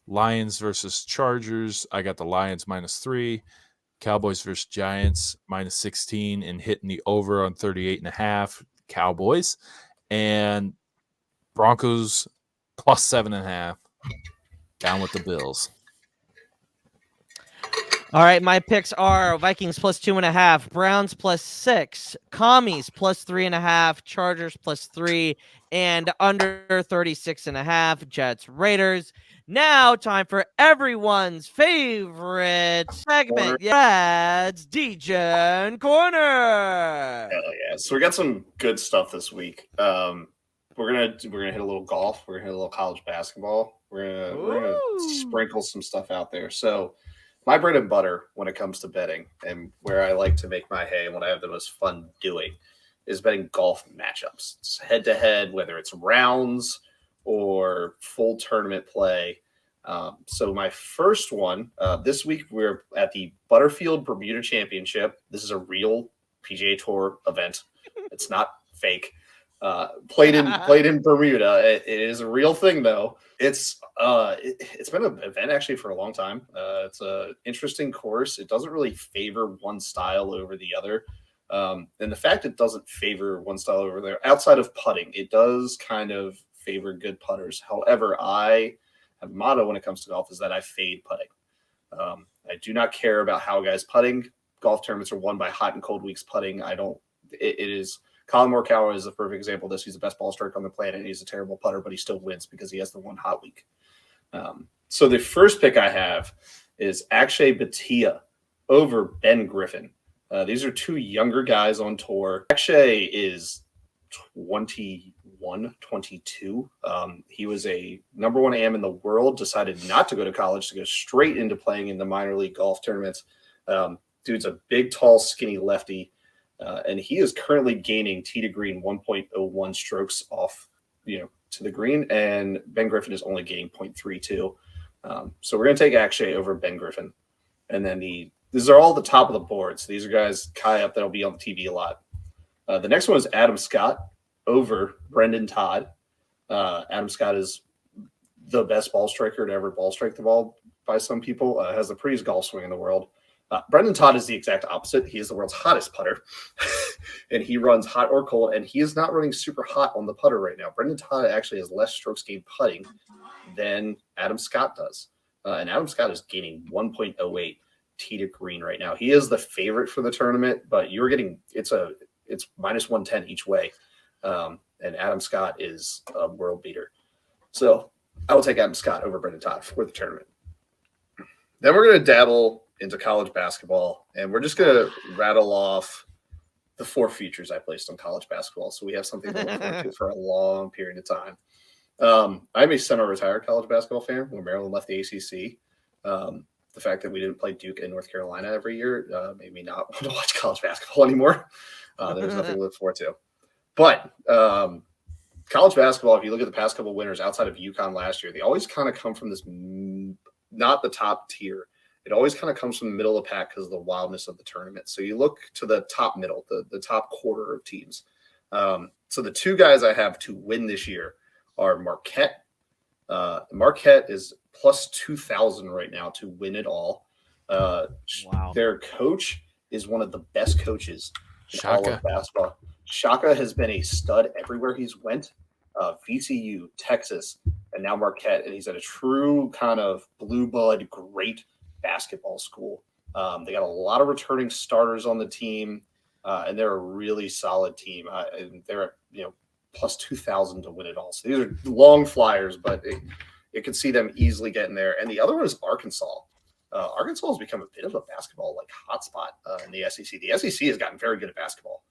C: Lions versus Chargers. I got the Lions -3, Cowboys versus Giants -16, and hitting the over on 38.5 Cowboys, and Broncos +7.5. Down with the Bills.
B: All right, my picks are Vikings +2.5, Browns +6, Commies +3.5, Chargers +3, and under 36.5 Jets Raiders. Now, time for everyone's favorite segment, Brad's Degen Corner.
A: Hell yeah! So we got some good stuff this week. We're gonna hit a little golf. We're gonna hit a little college basketball. We're gonna sprinkle some stuff out there. So my bread and butter when it comes to betting, and where I like to make my hay and what I have the most fun doing, is betting golf matchups. It's head to head, whether it's rounds or full tournament play. So my first one this week, we're at the Butterfield Bermuda Championship. This is a real PGA Tour event. It's not fake. Played in Bermuda. It is a real thing though. It's been an event actually for a long time. It's a interesting course. It doesn't really favor one style over the other. And the fact it doesn't favor one style over there, outside of putting, it does kind of favor good putters. However, I have a motto when it comes to golf is that I fade putting. I do not care about how guys putting. Golf tournaments are won by hot and cold weeks putting. It is. Colin Morikawa is a perfect example of this. He's the best ball striker on the planet, and he's a terrible putter, but he still wins because he has the one hot week. So the first pick I have is Akshay Bhatia over Ben Griffin. These are two younger guys on tour. Akshay is 21, 22. He was a number one AM in the world, decided not to go to college, to go straight into playing in the minor league golf tournaments. Dude's a big, tall, skinny lefty, and he is currently gaining tee to green 1.01 strokes off, to the green, and Ben Griffin is only gaining 0.32. So we're going to take Akshay over Ben Griffin. And then these are all the top of the board. So these are guys high up that'll be on the TV a lot. The next one is Adam Scott over Brendan Todd. Adam Scott is the best ball striker to ever ball strike the ball by some people. Has the prettiest golf swing in the world. Brendan Todd is the exact opposite. He is the world's hottest putter, and he runs hot or cold, and he is not running super hot on the putter right now. Brendan Todd actually has less strokes gained putting than Adam Scott does, and Adam Scott is gaining 1.08 tee to green right now. He is the favorite for the tournament, but you're getting it's minus 110 each way, and Adam Scott is a world beater. So I will take Adam Scott over Brendan Todd for the tournament. Then we're going to dabble into college basketball, and we're just going to rattle off the 4 futures I placed on college basketball, so we have something to look forward to for a long period of time. I'm a semi-retired college basketball fan. When Maryland left the ACC, the fact that we didn't play Duke and North Carolina every year made me not want to watch college basketball anymore. There's nothing to look forward to. But college basketball, if you look at the past couple of winners outside of UConn last year, they always kind of come from this, not the top tier. It always kind of comes from the middle of the pack because of the wildness of the tournament. So you look to the top middle, the top quarter of teams. So the 2 guys I have to win this year are Marquette. Marquette is plus 2,000 right now to win it all.
B: Wow.
A: Their coach is one of the best coaches in all of basketball. Shaka has been a stud everywhere he's went. VCU, Texas, and now Marquette. And he's at a true kind of blue blood, great basketball school. They got a lot of returning starters on the team, and they're a really solid team. And they're plus 2,000 to win it all. So these are long flyers, but it could see them easily getting there. And the other one is Arkansas. Arkansas has become a bit of a basketball hotspot in the SEC. The SEC has gotten very good at basketball.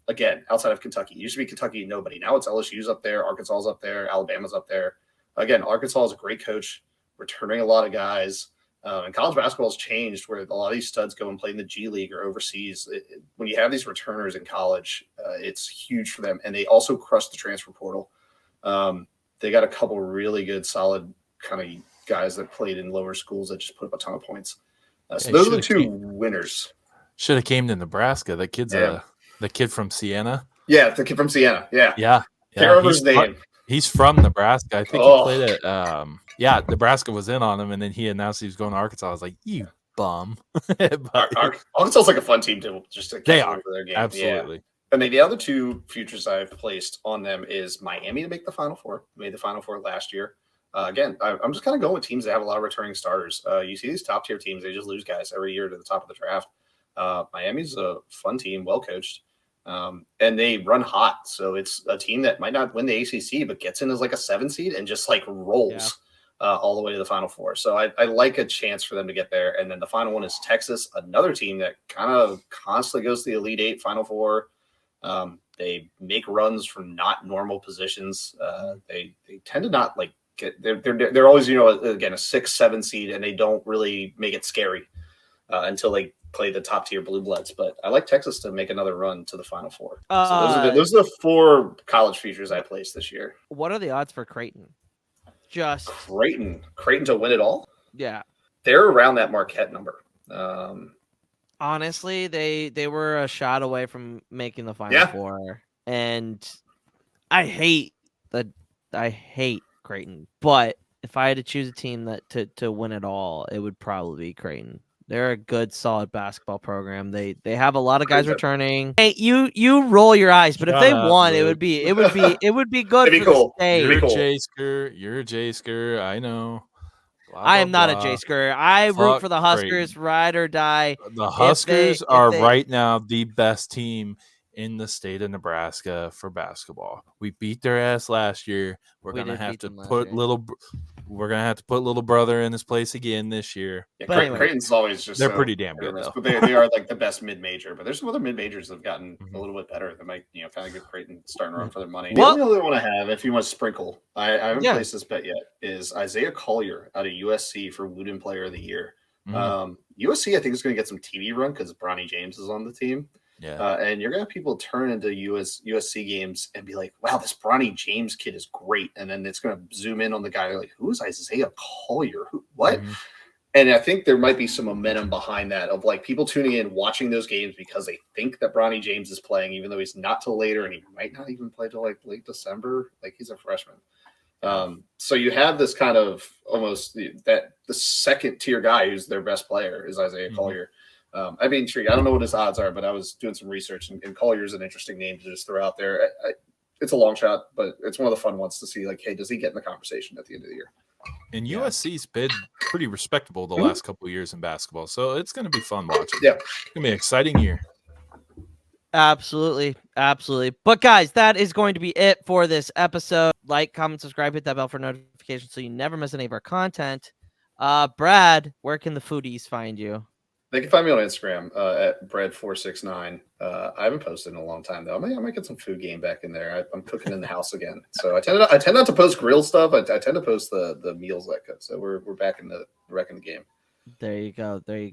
A: Again, outside of Kentucky, it used to be Kentucky and nobody. Now it's LSU's up there, Arkansas's up there, Alabama's up there. Again, Arkansas is a great coach, returning a lot of guys. And college basketball has changed where a lot of these studs go and play in the G League or overseas. When you have these returners in college, it's huge for them. And they also crushed the transfer portal. They got a couple really good, solid kind of guys that played in lower schools that just put up a ton of points. So those are the 2 winners.
C: Should have came to Nebraska. That kid's the kid from Siena.
A: Yeah, the kid from Siena. Yeah.
C: Can't remember his name. He's from Nebraska. I think he played at Nebraska was in on him, and then he announced he was going to Arkansas. I was like, you bum.
A: Arkansas is like a fun team to
C: they are
A: for their game.
C: absolutely.
A: Yeah. And then the other 2 futures I've placed on them is Miami to make the Final Four. Made the Final Four last year. Again, I'm just kind of going with teams that have a lot of returning starters. You see these top tier teams, they just lose guys every year to the top of the draft. Miami's a fun team, well coached. And they run hot. So it's a team that might not win the ACC, but gets in as like a 7 seed and just rolls all the way to the Final Four. So I like a chance for them to get there. And then the final one is Texas, another team that kind of constantly goes to the Elite 8, Final Four. They make runs from not normal positions. They tend to not they're always, again, a 6, 7 seed, and they don't really make it scary until they play the top tier blue bloods. But I like Texas to make another run to the Final Four. So those are the 4 college futures I placed this year.
B: What are the odds for Creighton?
A: Creighton to win it all?
B: Yeah.
A: They're around that Marquette number.
B: Honestly, they were a shot away from making the Final Four. And I hate Creighton, but if I had to choose a team that to win it all, it would probably be Creighton. They're a good, solid basketball program. They have a lot of guys returning. Hey, you roll your eyes, but if they won, it would be good.
A: It'd be
B: for
A: cool.
B: The stage.
C: You're a J-Sker. I know.
B: Blah, I am not a J-Sker. I root for the Huskers, ride or die.
C: The Huskers are right now the best team in the state of Nebraska for basketball. We beat their ass last year. We're
B: We
C: gonna
B: did
C: have
B: beat
C: to
B: them last
C: put
B: year.
C: we're gonna have to put little brother in his place again this year.
A: Yeah,
B: But anyway.
A: Creighton's always just
C: They're
A: so
C: pretty damn
A: hit or
C: good,
A: miss,
C: though.
A: but they are like the best mid major. But there's some other mid majors that have gotten
C: Mhm.
A: a little bit better that might kind of give Creighton starting to run for their money.
B: Well-
A: the only other one I have, if you want to sprinkle, I haven't
B: Yeah.
A: placed this bet yet, is Isaiah Collier out of USC for Wooden Player of the Year.
C: Mhm.
A: USC I think is going to get some TV run because Bronny James is on the team.
C: Yeah.
A: And you're gonna have people turn into USC games and be like, "Wow, this Bronny James kid is great," and then it's gonna zoom in on the guy like, "Who is Isaiah Collier? What?"
C: Mhm.
A: And I think there might be some momentum behind that of like people tuning in, watching those games because they think that Bronny James is playing, even though he's not till later, and he might not even play till like late December. Like he's a freshman. So you have this kind of almost the second tier guy who's their best player is Isaiah
C: Mhm.
A: Collier. I'd be intrigued. I don't know what his odds are, but I was doing some research, and Collier's an interesting name to just throw out there. It's a long shot, but it's one of the fun ones to see. Like, hey, does he get in the conversation at the end of the year?
C: And
B: Yeah.
C: USC's been pretty respectable the
A: Mhm.
C: last couple of years in basketball, so it's going to be fun watching.
A: Yeah.
C: It's going to be an exciting year.
B: Absolutely. But guys, that is going to be it for this episode. Like, comment, subscribe, hit that bell for notifications so you never miss any of our content. Brad, where can the foodies find you?
A: They can find me on Instagram at bread469. I haven't posted in a long time though. I might get some food game back in there. I'm cooking in the house again, so I tend not to post grill stuff. I tend to post the meals that cook. So we're back in the game.
B: There you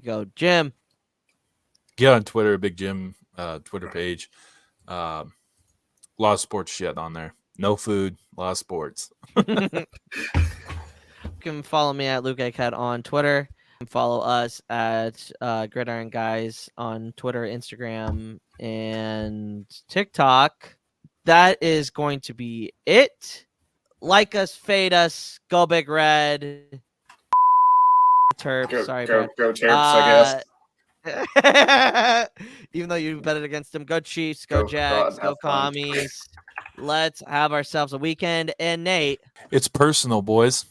B: go. Jim.
C: Get on Twitter, Big Jim Twitter page. A lot of sports shit on there. No food, a lot of sports.
B: You can follow me at Luke Cat on Twitter. You can follow us at Gridiron Guys on Twitter, Instagram, and TikTok. That is going to be it. Like us, fade us, go Big Red. Terps, sorry, Brad.
A: Go Terps, I guess.
B: Even though you betted against them, go Chiefs, go Jags, go
A: have fun.
B: Commies. Let's have ourselves a weekend. And Nate,
C: It's personal, boys.